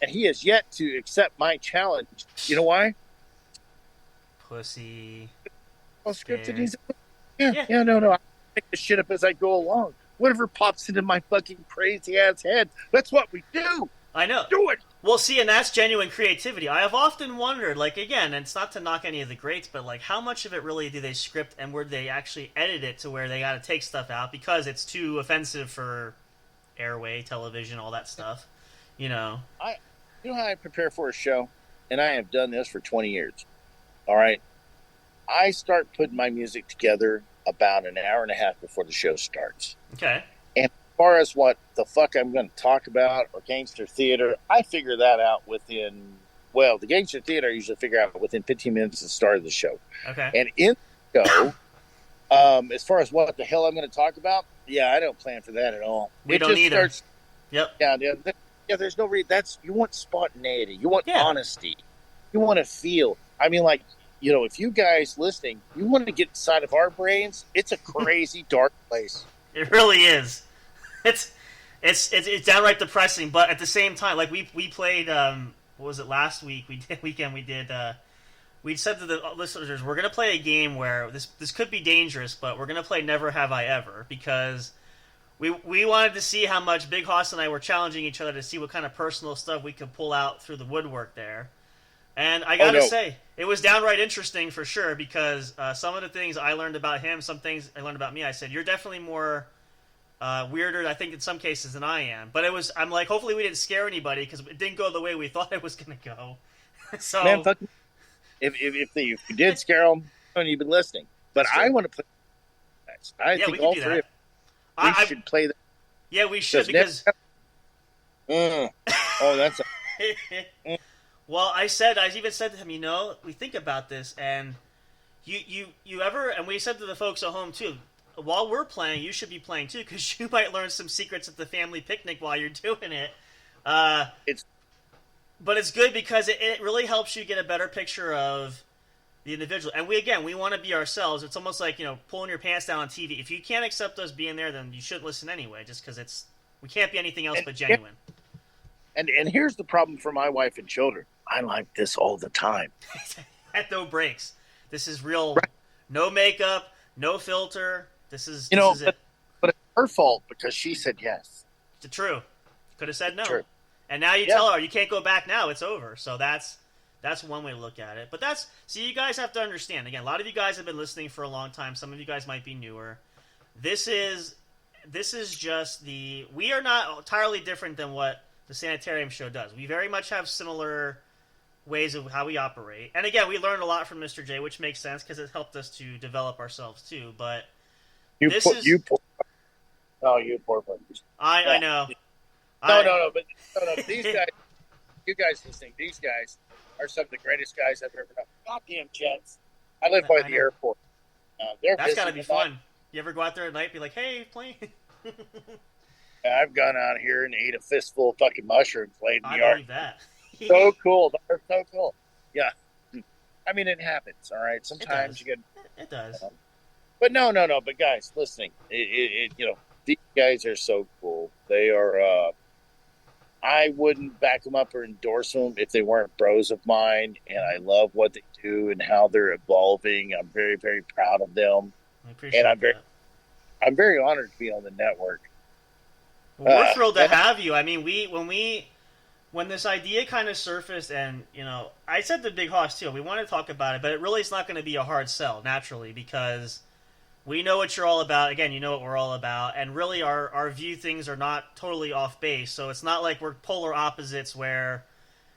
and he has yet to accept my challenge. You know why? Pussy. Well, scripted. Scared. He's no. I make this shit up as I go along. Whatever pops into my fucking crazy ass head, that's what we do. I know. Do it. Well, see, and that's genuine creativity. I have often wondered, like, again, and it's not to knock any of the greats, but, like, how much of it really do they script and where they actually edit it to where they got to take stuff out because it's too offensive for airway, television, all that stuff, You know how I prepare for a show? And I have done this for 20 years. All right? I start putting my music together about an hour and a half before the show starts. Okay. And as far as what the fuck I'm going to talk about or gangster theater, I figure that out within, the gangster theater I usually figure out within 15 minutes of the start of the show. Okay. And in the show, as far as what the hell I'm going to talk about, I don't plan for that at all. We don't either. Yep. Yeah, there's no reason. You want spontaneity. You want honesty. You want to feel. I mean, like, if you guys listening, you want to get inside of our brains, it's a crazy, dark place. It really is. It's downright depressing, but at the same time, like we played. What was it last week? We said to the listeners, we're gonna play a game where this could be dangerous, but we're gonna play Never Have I Ever because we wanted to see how much Big Hoss and I were challenging each other to see what kind of personal stuff we could pull out through the woodwork there. And I gotta say, it was downright interesting for sure because some of the things I learned about him, some things I learned about me, I said, you're definitely more weirder, I think, in some cases than I am. But I'm like, hopefully we didn't scare anybody because it didn't go the way we thought it was going to go. So, man, if you did scare them, you've been listening. But I want to play. I think all three of we should play that. Yeah, we should because. That's. Well, I even said to him, we think about this, and you ever, and we said to the folks at home too, while we're playing, you should be playing too, because you might learn some secrets at the family picnic while you're doing it. But it's good because it really helps you get a better picture of the individual. And we want to be ourselves. It's almost like, pulling your pants down on TV. If you can't accept us being there, then you shouldn't listen anyway, just because we can't be anything else but genuine. And here's the problem for my wife and children. I like this all the time. At no breaks. This is real. Right. No makeup, no filter. This is it. But it's her fault because she said yes. It's true. Could have said no. True. And now you tell her you can't go back now. It's over. So that's one way to look at it. But you guys have to understand. Again, a lot of you guys have been listening for a long time. Some of you guys might be newer. This is just we are not entirely different than what the Sanitarium Show does. We very much have similar ways of how we operate. And again, we learned a lot from Mr. J, which makes sense because it helped us to develop ourselves too. But you poor buggers. I know. But these guys, you guys listening, these guys are some of the greatest guys I've ever known. Goddamn Jets. I live by the airport. That's got to be fun. You ever go out there at night and be like, hey, plane? I've gone out here and ate a fistful of fucking mushrooms laid in the yard. I believe that. So cool. They're so cool. Yeah. I mean, it happens, all right? Sometimes you get... It does. But no. But guys, listening, these guys are so cool. They are... I wouldn't back them up or endorse them if they weren't bros of mine, and I love what they do and how they're evolving. I'm very, very proud of them. I appreciate that. I'm very honored to be on the network. Well, we're thrilled to have you. I mean, when this idea kind of surfaced, and I said to Big Hoss too, we want to talk about it, but it really is not going to be a hard sell naturally because we know what you're all about. Again, you know what we're all about, and really our view things are not totally off base. So it's not like we're polar opposites where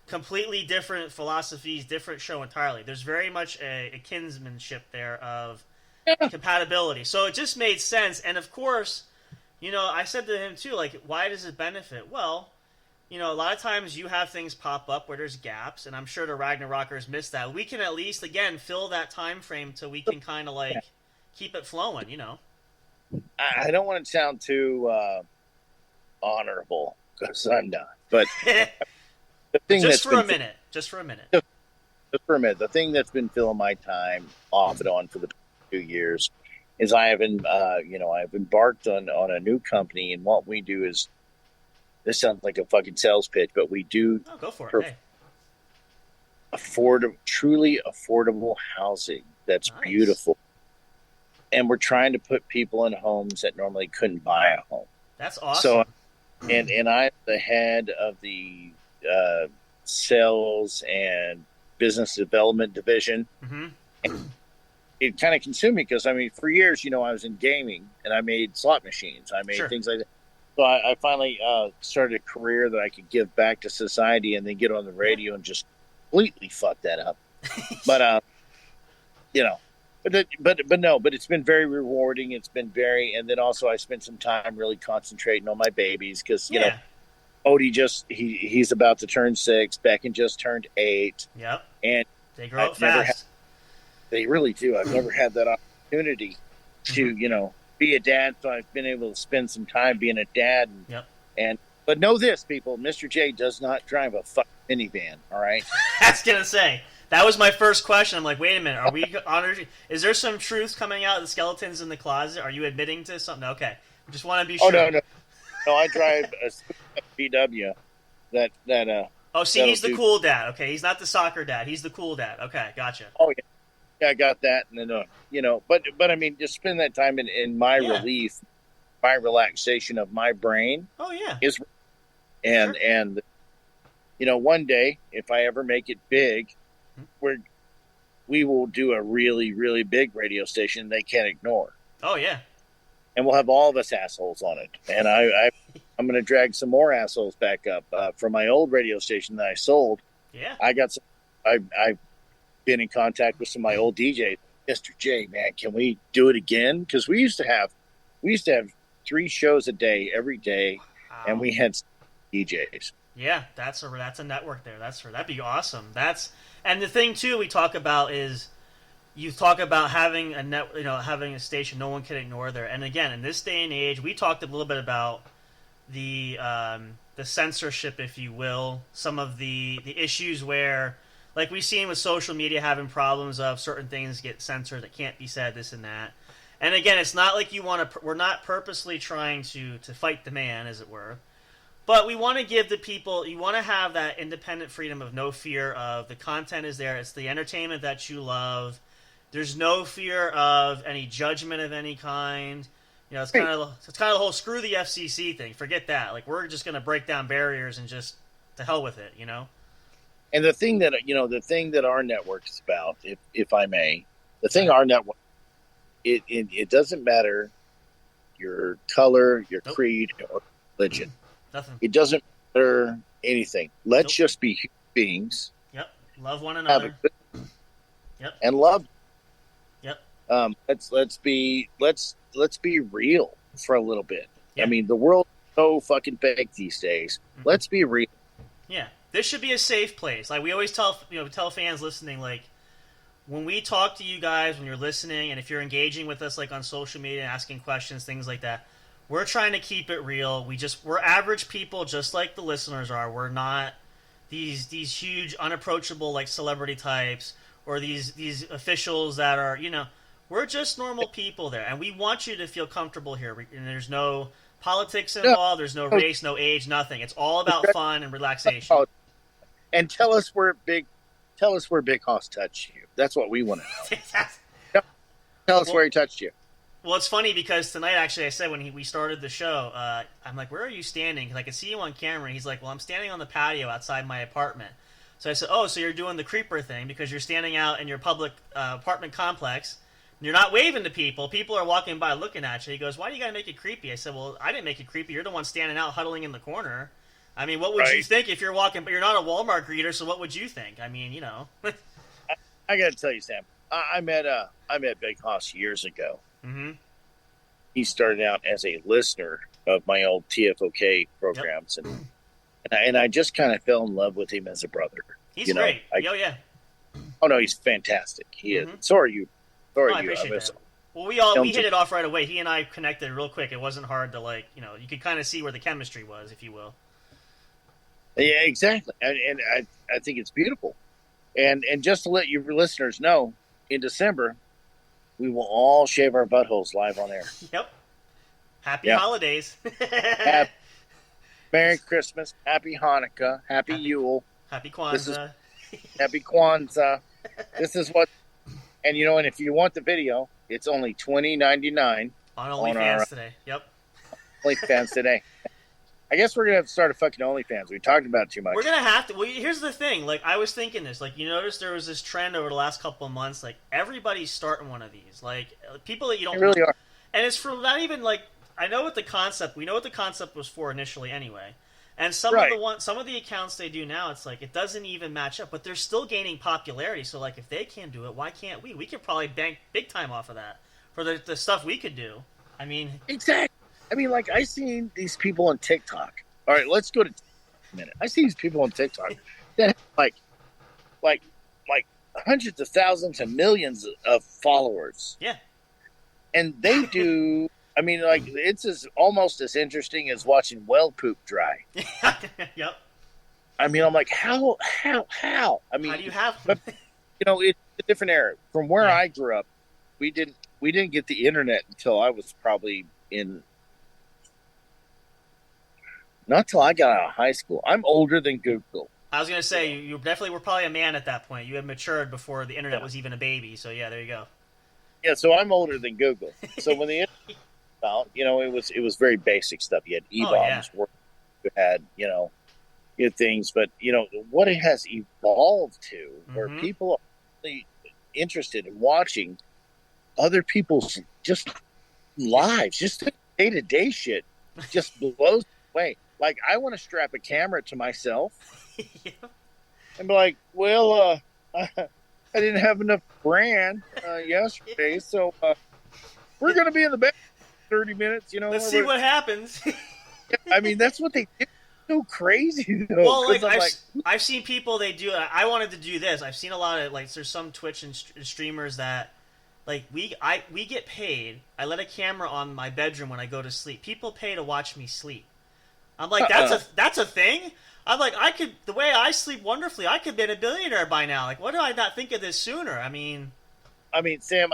completely different philosophies, different show entirely. There's very much a kinsmanship there of compatibility. So it just made sense, and of course. I said to him, too, like, why does it benefit? Well, a lot of times you have things pop up where there's gaps, and I'm sure the Ragnarokers missed that. We can at least, again, fill that time frame till we can kind of, keep it flowing, I don't want to sound too honorable, because I'm not. But the thing Just for a minute. Just for a minute. The thing that's been filling my time off and on for the 2 years is I've embarked on a new company, and what we do is, this sounds like a fucking sales pitch, but we do go for it. Hey. Truly affordable housing that's nice. Beautiful, and we're trying to put people in homes that normally couldn't buy a home. That's awesome. So, and I'm the head of the sales and business development division. Mm-hmm. It kind of consumed me because, for years, I was in gaming and I made slot machines. I made things like that. So I finally started a career that I could give back to society and then get on the radio and just completely fuck that up. But, but it's been very rewarding. It's been and then also I spent some time really concentrating on my babies because, Odie he's about to turn 6. Becken just turned 8. Yep. And they grow up fast. They really do. I've never had that opportunity to, be a dad. So I've been able to spend some time being a dad. But know this, people, Mr. J does not drive a fucking minivan. All right. I was going to say, that was my first question. I'm like, wait a minute. Are we honored? Is there some truth coming out of the skeletons in the closet? Are you admitting to something? Okay. I just want to be sure. Oh, no. No, I drive a VW he's the cool dad. Okay. He's not the soccer dad. He's the cool dad. Okay. Gotcha. Oh, yeah. I got that, and then but I mean, just spend that time in my relief, my relaxation of my brain. Oh yeah, and one day if I ever make it big, we will do a really really big radio station they can't ignore. Oh yeah, and we'll have all of us assholes on it, and I'm going to drag some more assholes back up from my old radio station that I sold. Yeah, I got some. I've been in contact with some of my old DJs. Mr. J, man, can we do it again? Because we used to have 3 shows a day every day, and we had DJs. Yeah, that's a network there. That'd be awesome. And the thing too we talk about is you talk about having having a station no one can ignore there. And again, in this day and age, we talked a little bit about the censorship, if you will, some of the issues where, like we've seen with social media having problems of certain things get censored that can't be said, this and that. And again, it's not like we're not purposely trying to fight the man, as it were. But we want to give the people, you want to have that independent freedom of no fear of the content is there. It's the entertainment that you love. There's no fear of any judgment of any kind. You know, it's kind of the whole screw the FCC thing. Forget that. Like, we're just going to break down barriers and just to hell with it, you know? And the thing that our network is about, if I may, the thing our network, it doesn't matter your color, your creed, or religion. Nothing. It doesn't matter anything. Let's just be human beings. Yep. Love one another. Yep. And love. Yep. Let's be real for a little bit. Yep. I mean, the world's so fucking fake these days. Mm-hmm. Let's be real. Yeah. This should be a safe place. Like we always tell fans listening, like, when we talk to you guys, when you're listening, and if you're engaging with us, like on social media, and asking questions, things like that, we're trying to keep it real. We're average people, just like the listeners are. We're not these huge, unapproachable, like, celebrity types, or these officials that are, we're just normal people there, and we want you to feel comfortable here. And there's no politics involved. There's no race, no age, nothing. It's all about fun and relaxation. And tell us where Big Hoss touched you. That's what we want to know. Tell us where he touched you. Well, it's funny because tonight, actually, I said when we started the show, I'm like, where are you standing? Because I could see you on camera. He's like, well, I'm standing on the patio outside my apartment. So I said, oh, so you're doing the creeper thing because you're standing out in your public apartment complex. And you're not waving to people. People are walking by looking at you. He goes, why do you got to make it creepy? I said, well, I didn't make it creepy. You're the one standing out huddling in the corner. I mean, what would you think if you're walking, but you're not a Walmart greeter, so what would you think? I mean, I got to tell you, Sam, I met Big Hoss years ago. Mm-hmm. He started out as a listener of my old TFOK programs, yep. and I just kind of fell in love with him as a brother. He's great. Yeah. Oh no, he's fantastic. He mm-hmm. is. So are you. I appreciate that. Well, we hit it off right away. He and I connected real quick. It wasn't hard to you could kind of see where the chemistry was, if you will. Yeah, exactly. And I think it's beautiful. And just to let your listeners know, in December, we will all shave our buttholes live on air. Yep. Happy holidays. Merry Christmas. Happy Hanukkah. Happy Yule. Happy Kwanzaa. Happy Kwanzaa. This is what... And, and if you want the video, it's only $20.99. On OnlyFans today. Yep. OnlyFans today. I guess we're going to have to start a fucking OnlyFans. We talked about it too much. We're going to have to. Well, here's the thing. Like, I was thinking this. Like, you notice there was this trend over the last couple of months. Like, everybody's starting one of these. Like, people that you don't... They really are. And it's for not even, like... I know what the concept... We know what the concept was for initially anyway. And some of the accounts they do now, it's like, it doesn't even match up. But they're still gaining popularity. So, like, if they can do it, why can't we? We could probably bank big time off of that. For the stuff we could do. I mean... Exactly. I mean, like, I seen these people on TikTok. All right, let's go to a minute. I see these people on TikTok that have like hundreds of thousands and millions of followers. Yeah. And they do, I mean, like, it's almost as interesting as watching well poop dry. Yep. I mean, I'm like, how? I mean, how do you have... But, it's a different era. From where I grew up, we didn't get the internet until I was probably not till I got out of high school. I'm older than Google. I was going to say, you definitely were probably a man at that point. You had matured before the internet was even a baby. So, yeah, there you go. Yeah, so I'm older than Google. So when the internet came out, it was very basic stuff. You had E-bombs, you had, things. But, what it has evolved to, where people are really interested in watching other people's just lives, just day-to-day shit, just blows away. Like, I want to strap a camera to myself and be like, well, I didn't have enough bran yesterday, so we're going to be in the bed for 30 minutes, Let's see what happens. I mean, that's what they do. so crazy though. Well, like 'cause I'm I've seen people they do. I wanted to do this. I've seen a lot of like there's some Twitch and streamers that like we get paid. I let a camera on my bedroom when I go to sleep. People pay to watch me sleep. I'm like that's a thing. I'm like the way I sleep wonderfully. I could be a billionaire by now. Like, what did I not think of this sooner? I mean, Sam,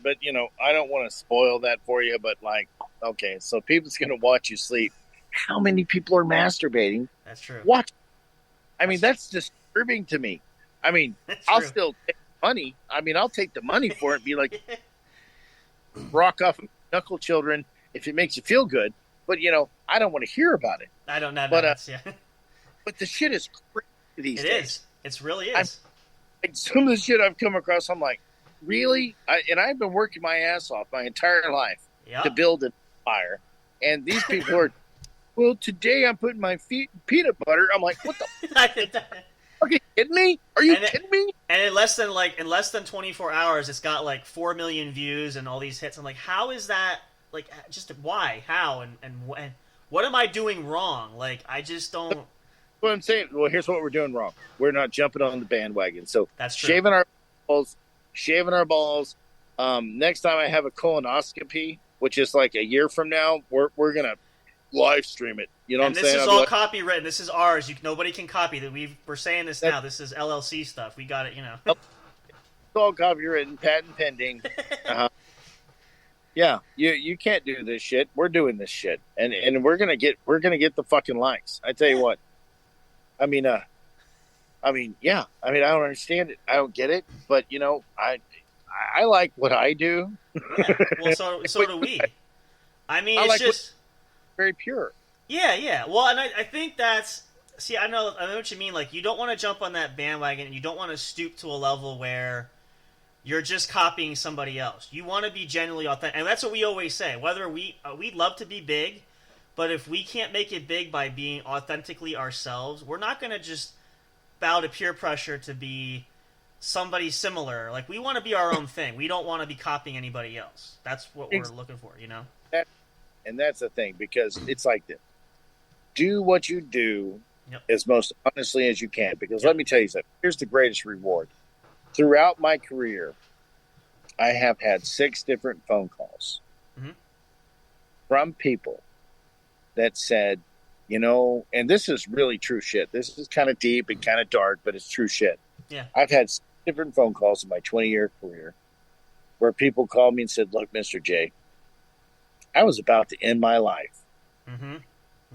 but I don't want to spoil that for you, but like, okay, so people's gonna watch you sleep. How many people are masturbating? That's true. Watch. That's disturbing to me. I'll still take money. I'll take the money for it and be like, rock off knuckle children if it makes you feel good. But, I don't want to hear about it. I don't know. But, yeah. But the shit is crazy these days. It is. It really is. Some of the shit I've come across, I'm like, really? And I've been working my ass off my entire life to build an empire. And these people are, well, today I'm putting my feet in peanut butter. I'm like, what the Are you kidding me? Are you kidding me? And in less than 24 hours, it's got like 4 million views and all these hits. I'm like, how is that? Like, just why? How? And what am I doing wrong? Like, I just don't. What I'm saying. Well, here's what we're doing wrong. We're not jumping on the bandwagon. So that's true. Shaving our balls. Next time I have a colonoscopy, which is like a year from now, we're gonna live stream it. You know what I'm saying? This is all copywritten. This is ours. Nobody can copy that. We're saying this now. This is LLC stuff. We got it. It's all copywritten, patent pending. Yeah, you can't do this shit. We're doing this shit, and we're gonna get the fucking likes. I tell you what. I don't understand it. I don't get it, but I like what I do. Yeah. Well, so do we. It's like just very pure. Yeah. Well, and I think that's. See, I know what you mean. Like, you don't want to jump on that bandwagon, and you don't want to stoop to a level where you're just copying somebody else. You want to be genuinely authentic, and that's what we always say. Whether we'd love to be big, but if we can't make it big by being authentically ourselves, we're not going to just bow to peer pressure to be somebody similar. Like, we want to be our own thing. We don't want to be copying anybody else. That's what we're looking for, And that's the thing, because it's like this. Do what you do as most honestly as you can, because let me tell you something. Here's the greatest reward. Throughout my career, I have had 6 different phone calls from people that said, and this is really true shit. This is kind of deep and kind of dark, but it's true shit. Yeah. I've had different phone calls in my 20-year career where people called me and said, look, Mr. J, I was about to end my life,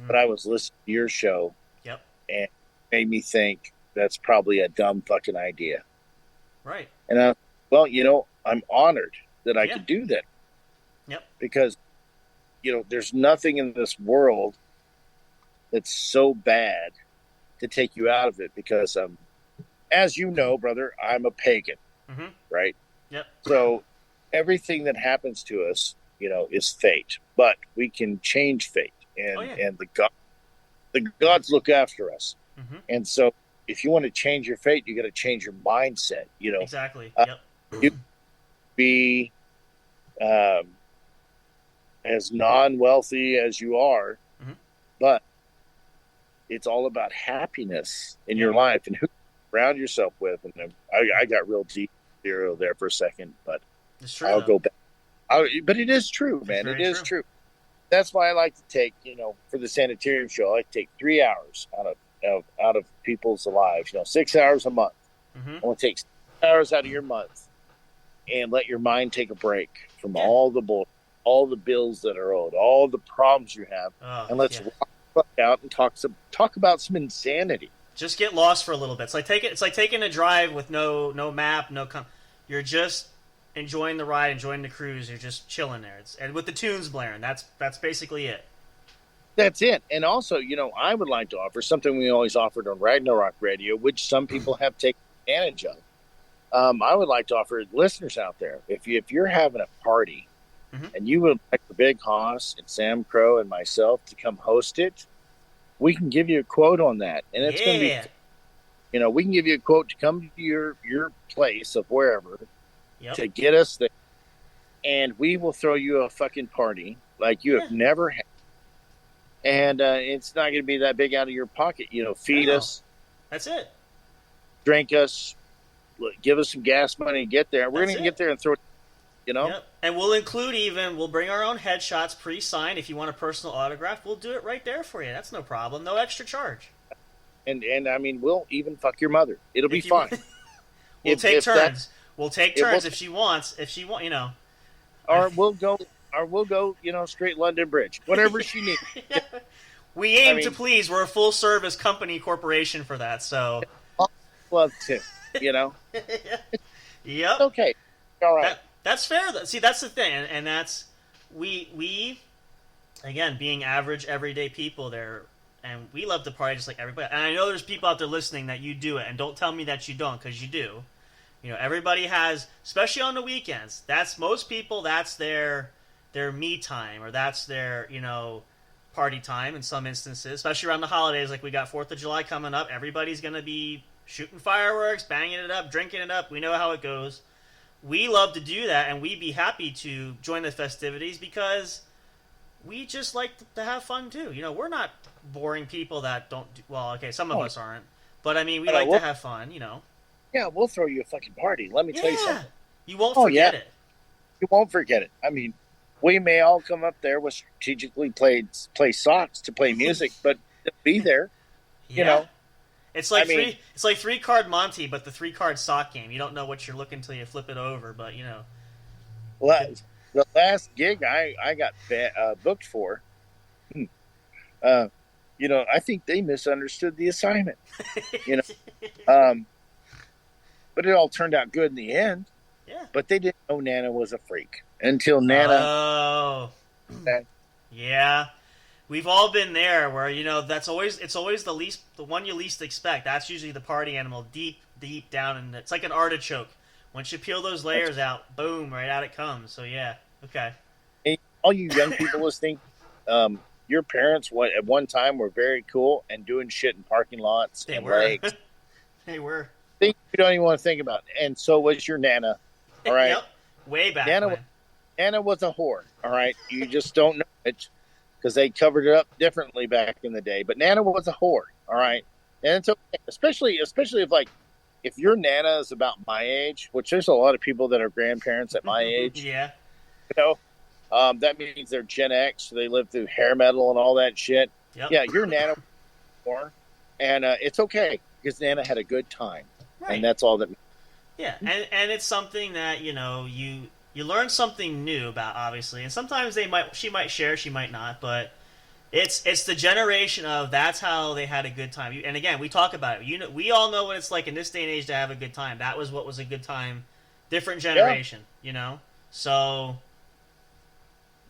but I was listening to your show and it made me think that's probably a dumb fucking idea. Right. And I'm honored that I could do that. Yep. Because, there's nothing in this world that's so bad to take you out of it, because, as you know, brother, I'm a pagan, right? Yep. So everything that happens to us, is fate, but we can change fate, and the gods look after us. And so if you want to change your fate, you got to change your mindset, Exactly. Yep. You be as non-wealthy as you are, but it's all about happiness in your life and who you surround yourself with. And I got real deep there for a second, but it's true, I'll go back. But it is true, man. It is true. That's why I like to take, for the sanitarium show, I like to take 3 hours out of people's lives. 6 hours a month. I want to take 6 hours out of your month and let your mind take a break from all the bull, all the bills that are owed, all the problems you have, and let's rock the fuck out and talk about some insanity. Just get lost for a little bit. It's like taking a drive with no map, you're just enjoying the ride, enjoying the cruise. You're just chilling there, and with the tunes blaring. That's basically it. That's it. And also, I would like to offer something we always offered on Ragnarok Radio, which some people have taken advantage of. I would like to offer listeners out there, if you're having a party and you would like the Big Hoss and Sam Crow and myself to come host it, we can give you a quote on that. And it's going to be, we can give you a quote to come to your place of wherever to get us there. And we will throw you a fucking party like you have never had. and it's not going to be that big out of your pocket. Feed us, That's it. drink us, give us some gas money to get there. We're going to get there and throw it, Yep. And we'll bring our own headshots pre-signed. If you want a personal autograph, we'll do it right there for you. That's no problem. No extra charge. And I mean, we'll even fuck your mother. It'll be fun. We'll take turns. We'll take turns if she wants. Or we'll go, straight London Bridge. Whatever she needs. We aim to please. We're a full-service company corporation for that, so. Love to, Yep. Okay. All right. That's fair. See, that's the thing, and that's we again, being average, everyday people there, and we love to party just like everybody. And I know there's people out there listening that you do it, and don't tell me that you don't, because you do. Everybody has, especially on the weekends. That's most people. That's their me time, or that's their party time in some instances, especially around the holidays. Like we got 4th of July coming up. Everybody's gonna be shooting fireworks, banging it up, drinking it up. We know how it goes. We love to do that, and we'd be happy to join the festivities because we just like to have fun too. We're not boring people that don't do, well, okay, some of us aren't, but I mean, we like to have fun, Yeah, we'll throw you a fucking party. Let me tell you something. You won't forget it. You won't forget it. I mean, we may all come up there with strategically play socks to play music, but be there, It's like it's like 3-card Monte, but the 3-card sock game. You don't know what you're looking till you flip it over, but Well, the last gig I got booked for, I think they misunderstood the assignment. But it all turned out good in the end. Yeah. But they didn't know Nana was a freak until Nana. Oh. Yeah. We've all been there where, it's always the one you least expect. That's usually the party animal deep down, and it's like an artichoke. Once you peel those layers out, boom, right out it comes. So yeah, okay. Hey, all you young people listening, your parents at one time were very cool and doing shit in parking lots and lakes. They were. Things you don't even want to think about. And so was your Nana. All right. Yep. Way back. Nana was a whore. All right. You just don't know it. Because they covered it up differently back in the day. But Nana was a whore, all right? And it's okay, especially if your Nana is about my age, which there's a lot of people that are grandparents at my age. Yeah. That means they're Gen X, so they lived through hair metal and all that shit. Yep. Yeah, your Nana was a whore, and it's okay, because Nana had a good time. Right. And that's all that matters. Yeah, and it's something that, you learn something new about, obviously, and sometimes she might share, she might not, but it's the generation of that's how they had a good time. And again, we talk about it. We all know what it's like in this day and age to have a good time. That was what was a good time. Different generation, So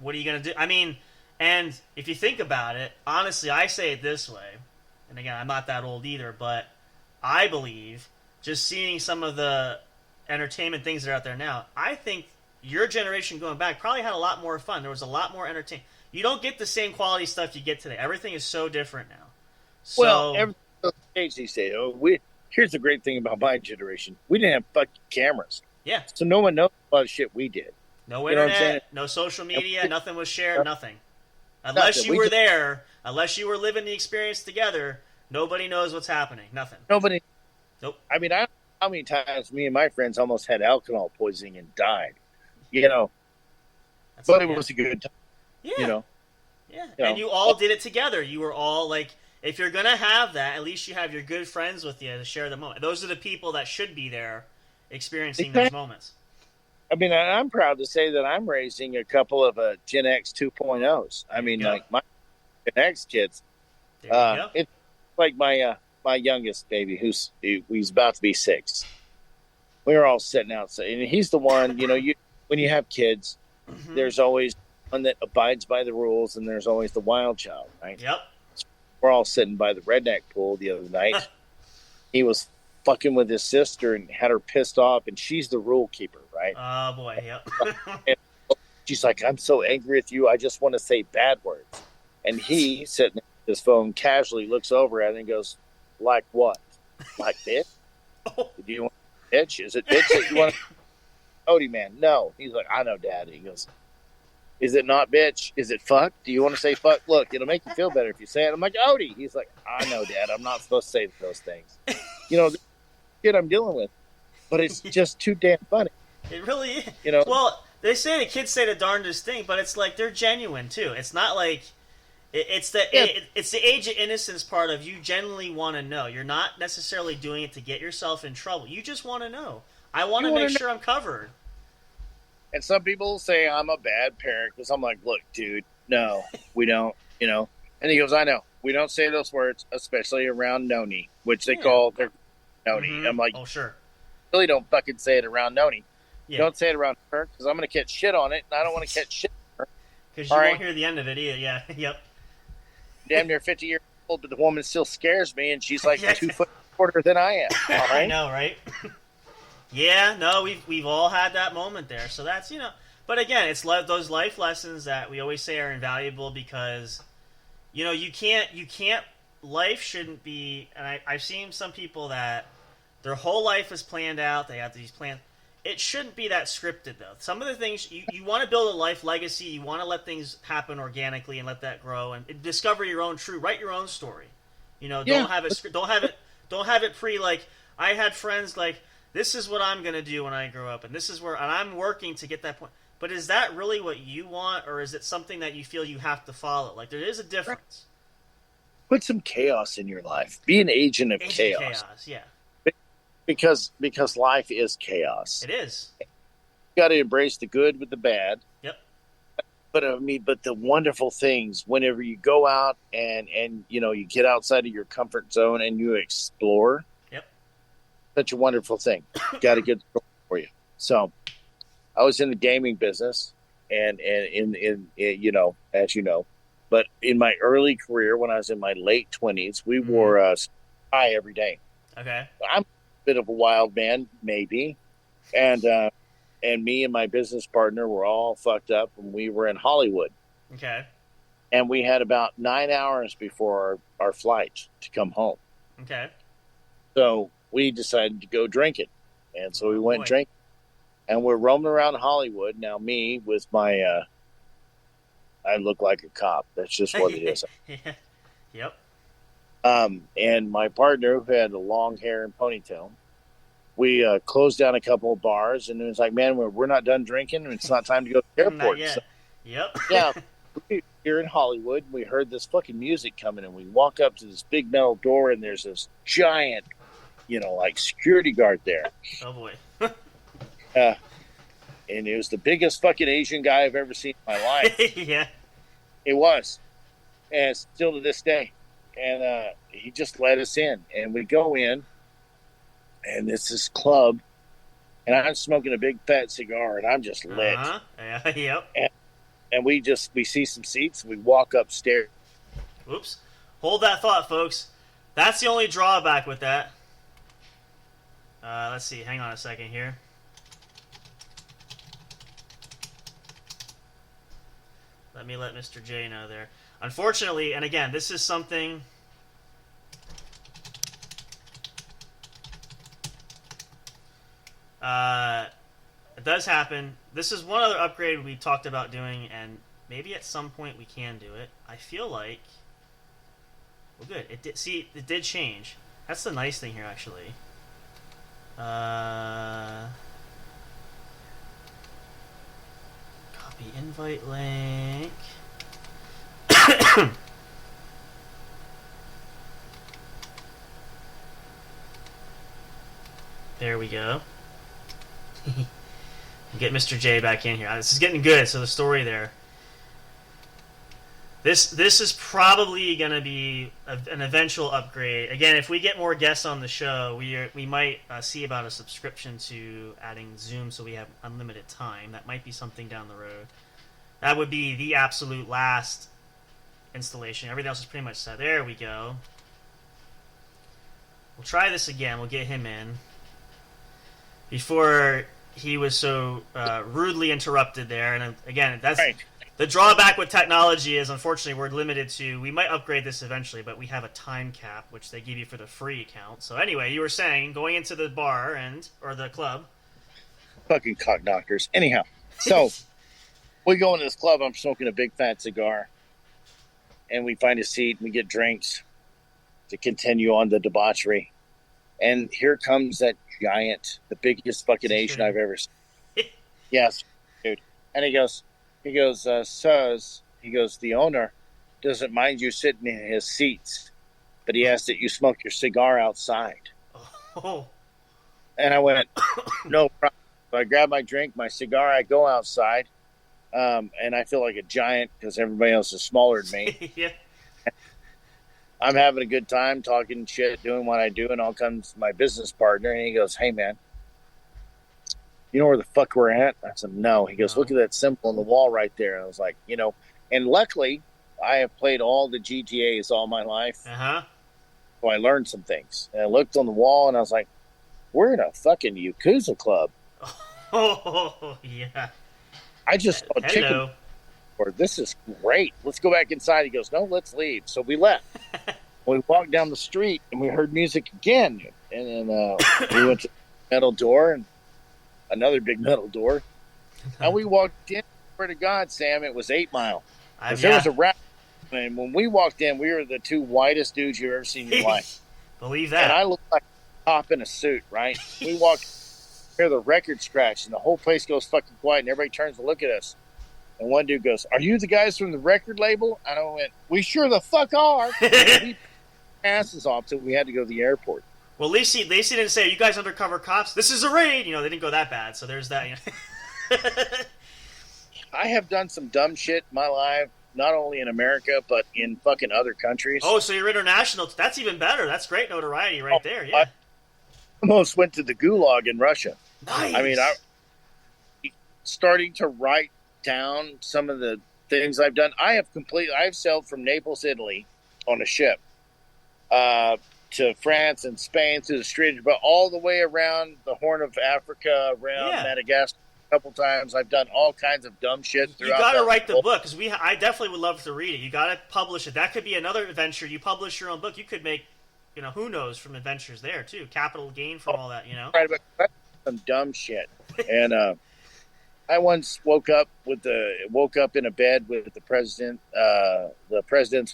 what are you gonna do? I mean, and if you think about it, honestly, I say it this way, and again, I'm not that old either, but I believe just seeing some of the entertainment things that are out there now, I think your generation going back probably had a lot more fun. There was a lot more entertainment. You don't get the same quality stuff you get today. Everything is so different now. Everything's changed these days. Here's the great thing about my generation. We didn't have fucking cameras. Yeah. So no one knows a lot of shit we did. No internet, no social media, nothing was shared, nothing. Unless you were there, unless you were living the experience together, nobody knows what's happening. Nothing. Nobody. Nope. I mean, how many times me and my friends almost had alcohol poisoning and died. But it was a good time. Yeah. Yeah. And you all did it together. You were all like, if you're going to have that, at least you have your good friends with you to share the moment. Those are the people that should be there experiencing those moments. I mean, I'm proud to say that I'm raising a couple of Gen X 2.0s. I mean, like my Gen X kids. It's like my youngest baby, who's about to be 6. We were all sitting outside, and he's the one. When you have kids, there's always one that abides by the rules, and there's always the wild child, right? Yep. We're all sitting by the redneck pool the other night. He was fucking with his sister and had her pissed off, and she's the rule keeper, right? Oh boy, yep. And she's like, "I'm so angry with you. I just want to say bad words." And he, sitting at his phone, casually looks over at it and goes, "Like what? Like bitch? Do you want bitch? Is it bitch that you want?" Cody, man, no. He's like, "I know, Dad." He goes, Is it not, bitch? Is it fuck? Do you want to say fuck? Look, it'll make you feel better if you say it. I'm like, Odie. He's like, I know, Dad. I'm not supposed to say those things. The shit I'm dealing with. But it's just too damn funny. It really is. You know? Well, they say the kids say the darndest thing, but it's like they're genuine too. It's not like it's the age of innocence part of you genuinely want to know. You're not necessarily doing it to get yourself in trouble. You just want to know. I want to make sure I'm covered. And some people say I'm a bad parent because I'm like, look, dude, no, we don't, And he goes, I know. We don't say those words, especially around Noni, which they call their Noni. Mm-hmm. I'm like, oh, sure. Really don't fucking say it around Noni. Yeah. Don't say it around her because I'm going to catch shit on it, and I don't want to catch shit on her. Because you won't hear the end of it either. Yeah, yep. Damn near 50 years old, but the woman still scares me, and she's like 2 foot shorter than I am. All right? I know, right? Yeah, no, we've all had that moment there. So that's, but again, it's those life lessons that we always say are invaluable because, you can't, life shouldn't be, and I've seen some people that their whole life is planned out, they have these plans. It shouldn't be that scripted, though. Some of the things, you want to build a life legacy, you want to let things happen organically and let that grow and discover your own write your own story. Don't have it pre, like, I had friends like, this is what I'm going to do when I grow up, and I'm working to get that point. But is that really what you want, or is it something that you feel you have to follow? Like, there is a difference. Put some chaos in your life. Be an agent of chaos. Yeah. Because life is chaos. It is. You got to embrace the good with the bad. Yep. But the wonderful things, whenever you go out and you get outside of your comfort zone and you explore. Such a wonderful thing. Got a good story for you. So, I was in the gaming business, and in as you know, but in my early career, when I was in my late 20s, we wore a tie every day. Okay. I'm a bit of a wild man, maybe, and me and my business partner were all fucked up, and we were in Hollywood. Okay. And we had about 9 hours before our flight to come home. Okay. So we decided to go drinking. And so we went drinking. And we're roaming around Hollywood. Now, me with my, I look like a cop. That's just what it is. Yep. And my partner, who had the long hair and ponytail, we closed down a couple of bars. And it was like, man, we're not done drinking. And it's not time to go to the airport. Not yet. So, yep. Yeah. We're in Hollywood. We heard this fucking music coming. And we walk up to this big metal door. And there's this giant, like security guard there. Oh, boy. And it was the biggest fucking Asian guy I've ever seen in my life. Yeah. It was. And still to this day. And he just let us in. And we go in. And it's this club. And I'm smoking a big fat cigar. And I'm just lit. Uh-huh. Yeah, yep. And we see some seats. We walk upstairs. Oops. Hold that thought, folks. That's the only drawback with that. Let's see. Hang on a second here. Let me let Mr. J know there. Unfortunately, and again, this is something... it does happen. This is one other upgrade we talked about doing, and maybe at some point we can do it. I feel like... Well, good. It did change. That's the nice thing here, actually. Copy invite link. There we go. Get Mr. J back in here. This is getting good. So the story there. This is probably going to be an eventual upgrade. Again, if we get more guests on the show, we might see about a subscription to adding Zoom so we have unlimited time. That might be something down the road. That would be the absolute last installation. Everything else is pretty much set. There we go. We'll try this again. We'll get him in. Before he was so rudely interrupted there. And again, that's... Right. The drawback with technology is, unfortunately, we're limited to... We might upgrade this eventually, but we have a time cap, which they give you for the free account. So anyway, you were saying, going into the bar or the club... Fucking cock knockers. Anyhow, so We go into this club. I'm smoking a big fat cigar, and we find a seat and we get drinks to continue on the debauchery. And here comes that giant, the biggest fucking Asian I've ever seen. Yes, dude. And he goes, sirs, he goes, the owner doesn't mind you sitting in his seats, but he asks that you smoke your cigar outside. Oh. And I went, no problem. So I grab my drink, my cigar, I go outside, and I feel like a giant because everybody else is smaller than me. Yeah. I'm having a good time, talking shit, doing what I do, and all comes my business partner, and he goes, hey, man, you know where the fuck we're at? I said, no. He goes, look at that symbol on the wall right there. And I was like, and luckily, I have played all the GTAs all my life. Uh-huh. So I learned some things. And I looked on the wall, and I was like, we're in a fucking Yakuza club. Oh, yeah. I just saw a chicken. This is great. Let's go back inside. He goes, no, let's leave. So we left. We walked down the street, and we heard music again. And then we went to the metal door, and another big metal door. And we walked in. Swear to God, Sam, it was 8 Mile. There was a rap. And when we walked in, we were the two whitest dudes you've ever seen in your life. Believe that. And I looked like a cop in a suit, right? We walked, hear the record scratch, and the whole place goes fucking quiet, and everybody turns to look at us. And one dude goes, are you the guys from the record label? And I went, we sure the fuck are. We asses off till we had to go to the airport. Well, Lacey didn't say, you guys undercover cops? This is a raid. They didn't go that bad, so there's that. I have done some dumb shit in my life, not only in America, but in fucking other countries. Oh, so you're international. That's even better. That's great notoriety right there, yeah. I almost went to the gulag in Russia. Nice. I mean, I'm starting to write down some of the things I've done. I've sailed from Naples, Italy on a ship to France and Spain through the Strait, but all the way around the Horn of Africa, around Madagascar a couple times. I've done all kinds of dumb shit throughout. You got to write the book, because I definitely would love to read it. You got to publish it. That could be another adventure. You publish your own book, you could make, who knows, from adventures there too. Capital gain from all that, Right, but some dumb shit. And I once woke up in a bed with the president's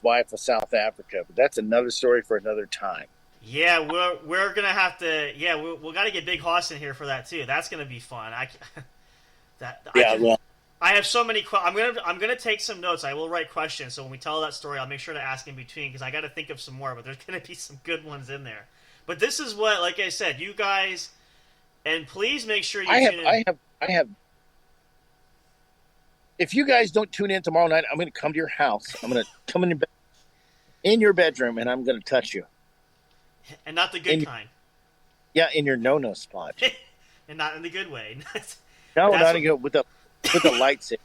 wife of South Africa, but that's another story for another time. Yeah, we're gonna have to. Yeah, we got to get Big Hoss in here for that too. That's gonna be fun. I have so many. I'm gonna take some notes. I will write questions, so when we tell that story, I'll make sure to ask in between because I got to think of some more. But there's gonna be some good ones in there. But this is what, like I said, you guys, and please make sure you. I have. If you guys don't tune in tomorrow night, I'm going to come to your house. I'm going to come in your bedroom, and I'm going to touch you. And not the good kind. Yeah, in your no-no spot. And not in the good way. No, not in good with the lights in.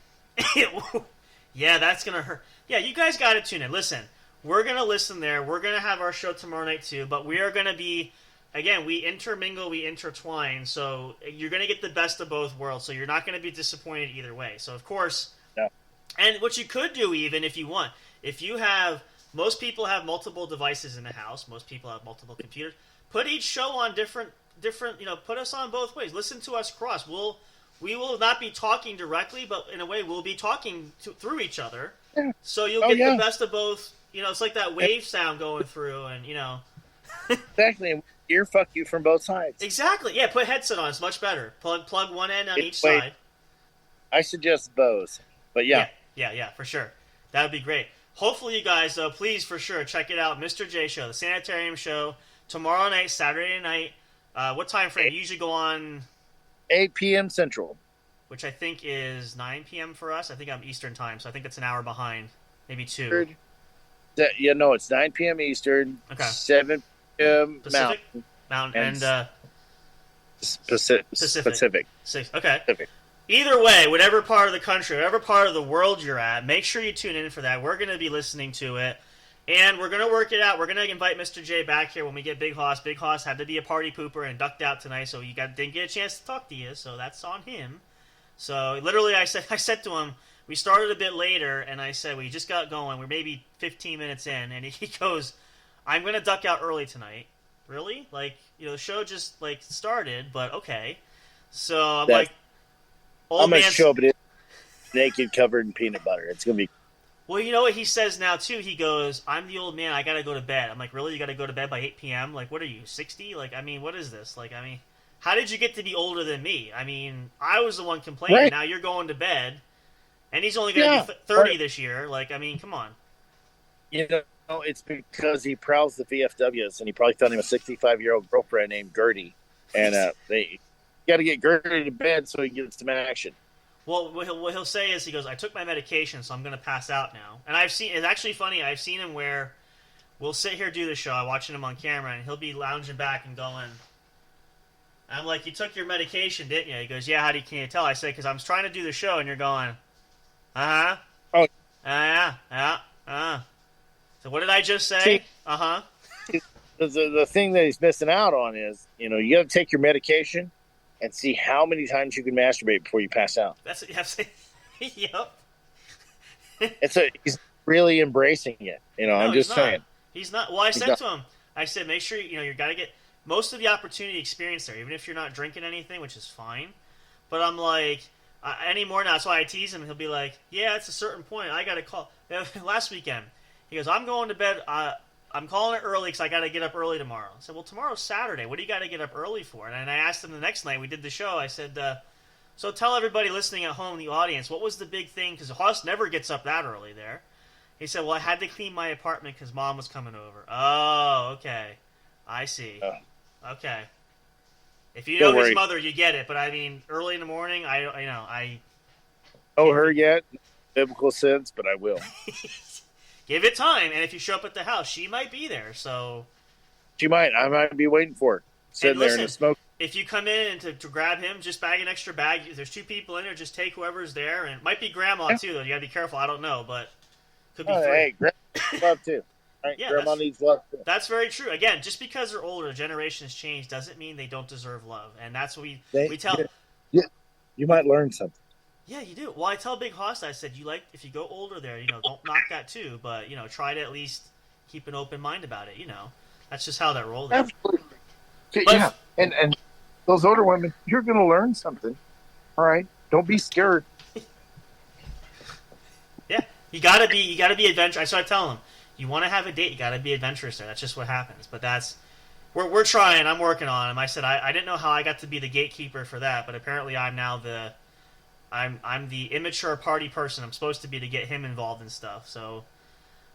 Yeah, that's going to hurt. Yeah, you guys got to tune in. Listen, we're going to listen there. We're going to have our show tomorrow night too, but we are going to be... Again, we intermingle, we intertwine, so you're going to get the best of both worlds, so you're not going to be disappointed either way. So, of course, and what you could do even if you want, most people have multiple devices in the house, most people have multiple computers, put each show on different, put us on both ways. Listen to us cross. We will not be talking directly, but in a way we'll be talking through each other, so you'll get the best of both. It's like that wave sound going through, and, Exactly. Ear fuck you from both sides. Exactly. Yeah, put a headset on. It's much better. Plug one end on each side. I suggest both. But yeah, for sure. That would be great. Hopefully, you guys, though, please, for sure, check it out. Mr. J Show, the Sanitarium Show, tomorrow night, Saturday night. What time frame? You usually go on... 8 p.m. Central. Which I think is 9 p.m. for us. I think I'm Eastern time, so I think it's an hour behind. Maybe 2. Yeah, no, it's 9 p.m. Eastern. Okay. 7 Pacific? Mountain and Pacific. 6. Okay. Pacific. Either way, whatever part of the country, whatever part of the world you're at, make sure you tune in for that. We're going to be listening to it, and we're going to work it out. We're going to invite Mr. J back here when we get Big Hoss. Big Hoss had to be a party pooper and ducked out tonight, so didn't get a chance to talk to you, so that's on him. So literally, I said to him, we started a bit later, and I said, we just got going. We're maybe 15 minutes in, and he goes... I'm going to duck out early tonight. Really? The show just, started, but okay. So I'm like... I'm going to show up at naked, covered in peanut butter. It's gonna be. Well, you know what he says now too. He goes, "I'm the old man. I gotta go to bed." I'm like, "Really? You gotta go to bed by 8 p.m.? Like, what are you, 60? Like, I mean, what is this? Like, I mean, how did you get to be older than me? I mean, I was the one complaining. Right. Now you're going to bed, and he's only gonna be 30 this year. Like, I mean, come on." You know, it's because he prowls the VFWs, and he probably found him a 65-year-old girlfriend named Gertie, and they got to get Gertie to bed so he gets some action. Well, what he'll say is, he goes, "I took my medication, so I'm going to pass out now." And I've seen, it's actually funny, I've seen him where we'll sit here, do the show, I'm watching him on camera, and he'll be lounging back and going, I'm like, "You took your medication, didn't you?" He goes, "Yeah, how can you tell?" I say, "Because I'm trying to do the show," and you're going, "Uh-huh." Oh. Yeah. So what did I just say? See, uh-huh. The thing that he's missing out on is, you know, you got to take your medication and see how many times you can masturbate before you pass out. That's what you have to say. Yep. He's really embracing it. You know, No, I'm just saying. He's not. Well, I said to him, I said, make sure, you got to get most of the opportunity experience there, even if you're not drinking anything, which is fine. But I'm like, anymore now, that's why I tease him. He'll be like, "Yeah, it's a certain point. I got to call." Last weekend, he goes, "I'm going to bed. I'm calling it early because I got to get up early tomorrow." I said, "Well, tomorrow's Saturday. What do you got to get up early for?" And I asked him the next night, we did the show, I said, "So tell everybody listening at home, the audience, what was the big thing?" Because Hoss never gets up that early there. He said, "Well, I had to clean my apartment because Mom was coming over." Oh, okay. I see. Okay. If you know his mother, you get it. But I mean, early in the morning, I know her yet, biblical sense, but I will. Give it time, and if you show up at the house, she might be there. So she might. I might be waiting for her, sitting there in the smoke. If you come in and to grab him, just bag an extra bag. If there's 2 people in there, just take whoever's there, and it might be Grandma too. Though you gotta be careful. I don't know, but could be. Hey, Grandma needs love too. Right? Yeah, Grandma needs love too. That's very true. Again, just because they're older, generations change, doesn't mean they don't deserve love, and that's what we tell. Yeah, you might learn something. Yeah, you do. Well, I tell Big Hoss, I said, if you go older there, don't knock that too, but, try to at least keep an open mind about it, That's just how that rolls. Absolutely. Yeah, and those older women, you're going to learn something. All right? Don't be scared. Yeah, you gotta be adventurous. So I tell them, you want to have a date, you gotta be adventurous there. That's just what happens. But we're trying, I'm working on them. I said, I didn't know how I got to be the gatekeeper for that, but apparently I'm now I'm the immature party person. I'm supposed to be to get him involved in stuff. So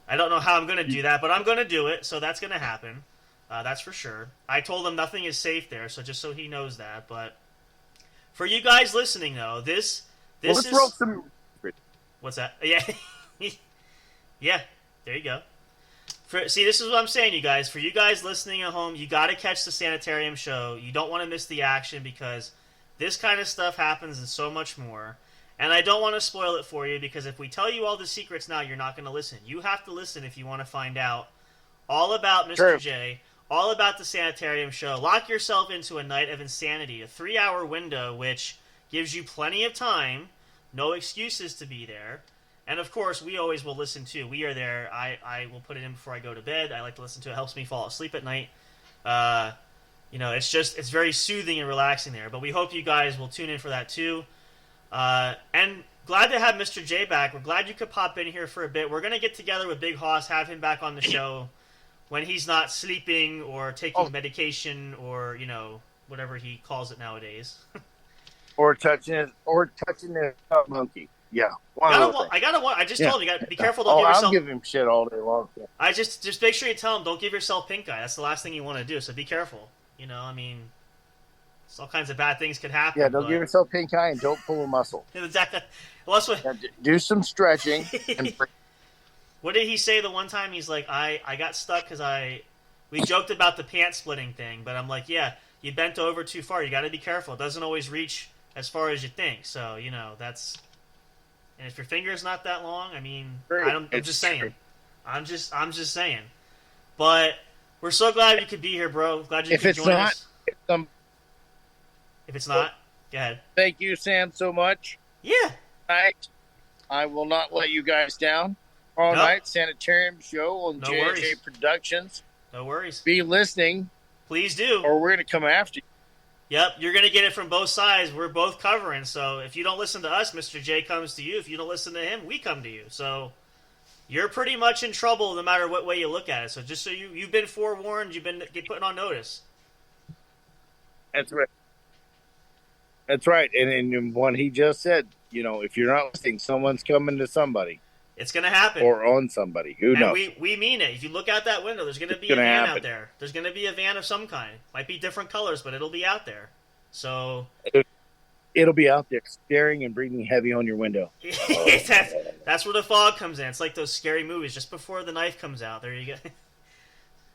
I don't know how I'm going to do that, but I'm going to do it. So that's going to happen. That's for sure. I told him nothing is safe there, so just so he knows that. But for you guys listening, though, this is... What's that? Yeah. Yeah, there you go. See, this is what I'm saying, you guys. For you guys listening at home, you got to catch the Sanitarium show. You don't want to miss the action because... this kind of stuff happens and so much more. And I don't want to spoil it for you because if we tell you all the secrets now, you're not going to listen. You have to listen if you want to find out all about Mr. J, all about the Sanitarium show. Lock yourself into a night of insanity, a 3-hour window which gives you plenty of time, no excuses to be there. And of course, we always will listen too. We are there. I will put it in before I go to bed. I like to listen to it. It helps me fall asleep at night. It's very soothing and relaxing there. But we hope you guys will tune in for that too. And glad to have Mr. J back. We're glad you could pop in here for a bit. We're going to get together with Big Hoss, have him back on the show when he's not sleeping or taking medication or, whatever he calls it nowadays. or touching his monkey. Yeah. I just told him, you got to be careful. Don't give yourself... I'll give him shit all day long. I just make sure you tell him, don't give yourself pink eye. That's the last thing you want to do. So be careful. All kinds of bad things could happen. Yeah, don't give yourself pink eye and don't pull a muscle. Exactly. Well, that's what... do some stretching. What did he say the one time? He's like, I got stuck because we joked about the pant splitting thing, but I'm like, yeah, you bent over too far. You got to be careful. It doesn't always reach as far as you think. So, that's... And if your finger's not that long, I'm just saying. I'm just saying. But we're so glad you could be here, bro. Glad you could join us. If it's not, go ahead. Thank you, Sam, so much. Yeah. Tonight, I will not let you guys down. All night, Sanitarium show on J&J Productions. No worries. Be listening. Please do. Or we're going to come after you. Yep, you're going to get it from both sides. We're both covering. So if you don't listen to us, Mr. J comes to you. If you don't listen to him, we come to you. So you're pretty much in trouble no matter what way you look at it. So just so you've been forewarned, you've been put on notice. That's right. That's right. And when he just said, if you're not listening, someone's coming to somebody. It's going to happen. Or on somebody. Who knows? We mean it. If you look out that window, there's going to be a van out there. There's going to be a van of some kind. Might be different colors, but it'll be out there. So it'll be out there staring and breathing heavy on your window. That's where the fog comes in. It's like those scary movies just before the knife comes out. There you go.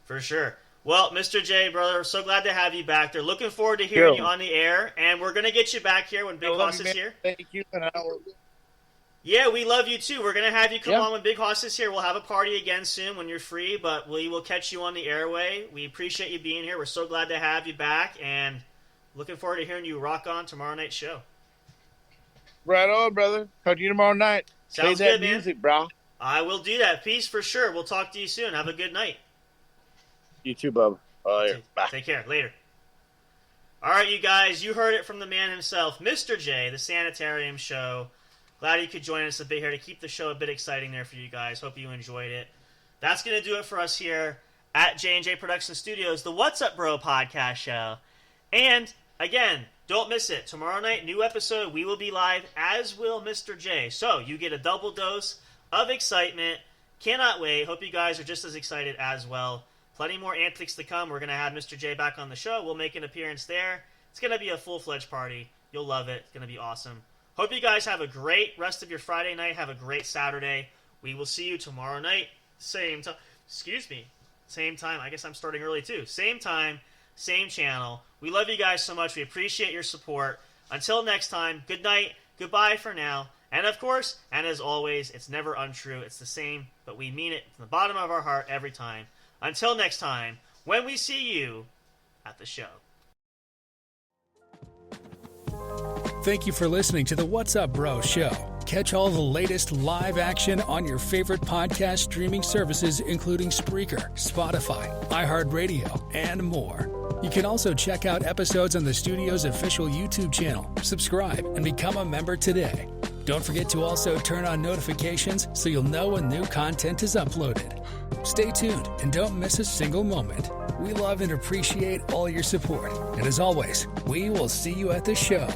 For sure. Well, Mr. J, brother, so glad to have you back there. Looking forward to hearing you on the air, and we're going to get you back here when Big Hoss is here. Thank you. Yeah, we love you too. We're going to have you come on when Big Hoss is here. We'll have a party again soon when you're free, but we will catch you on the airway. We appreciate you being here. We're so glad to have you back, and looking forward to hearing you rock on tomorrow night's show. Right on, brother. Talk to you tomorrow night. Sounds Play that good, man. music, bro. I will do that. Peace for sure. We'll talk to you soon. Have a good night. You too, bub. Bye. Take care. Later. All right, you guys. You heard it from the man himself, Mr. J, the Sanitarium Show. Glad you could join us a bit here to keep the show a bit exciting there for you guys. Hope you enjoyed it. That's going to do it for us here at J&J Production Studios, the What's Up Bro podcast show. And, again, don't miss it. Tomorrow night, new episode. We will be live, as will Mr. J. So, you get a double dose of excitement. Cannot wait. Hope you guys are just as excited as well. Plenty more antics to come. We're going to have Mr. J back on the show. We'll make an appearance there. It's going to be a full-fledged party. You'll love it. It's going to be awesome. Hope you guys have a great rest of your Friday night. Have a great Saturday. We will see you tomorrow night. Same time. Excuse me. Same time. I guess I'm starting early too. Same time. Same channel. We love you guys so much. We appreciate your support. Until next time, good night. Goodbye for now. And of course, and as always, it's never untrue. It's the same, but we mean it from the bottom of our heart every time. Until next time, when we see you at the show. Thank you for listening to the What's Up Bro show. Catch all the latest live action on your favorite podcast streaming services, including Spreaker, Spotify, iHeartRadio, and more. You can also check out episodes on the studio's official YouTube channel. Subscribe and become a member today. Don't forget to also turn on notifications so you'll know when new content is uploaded. Stay tuned and don't miss a single moment. We love and appreciate all your support. And as always, we will see you at the show.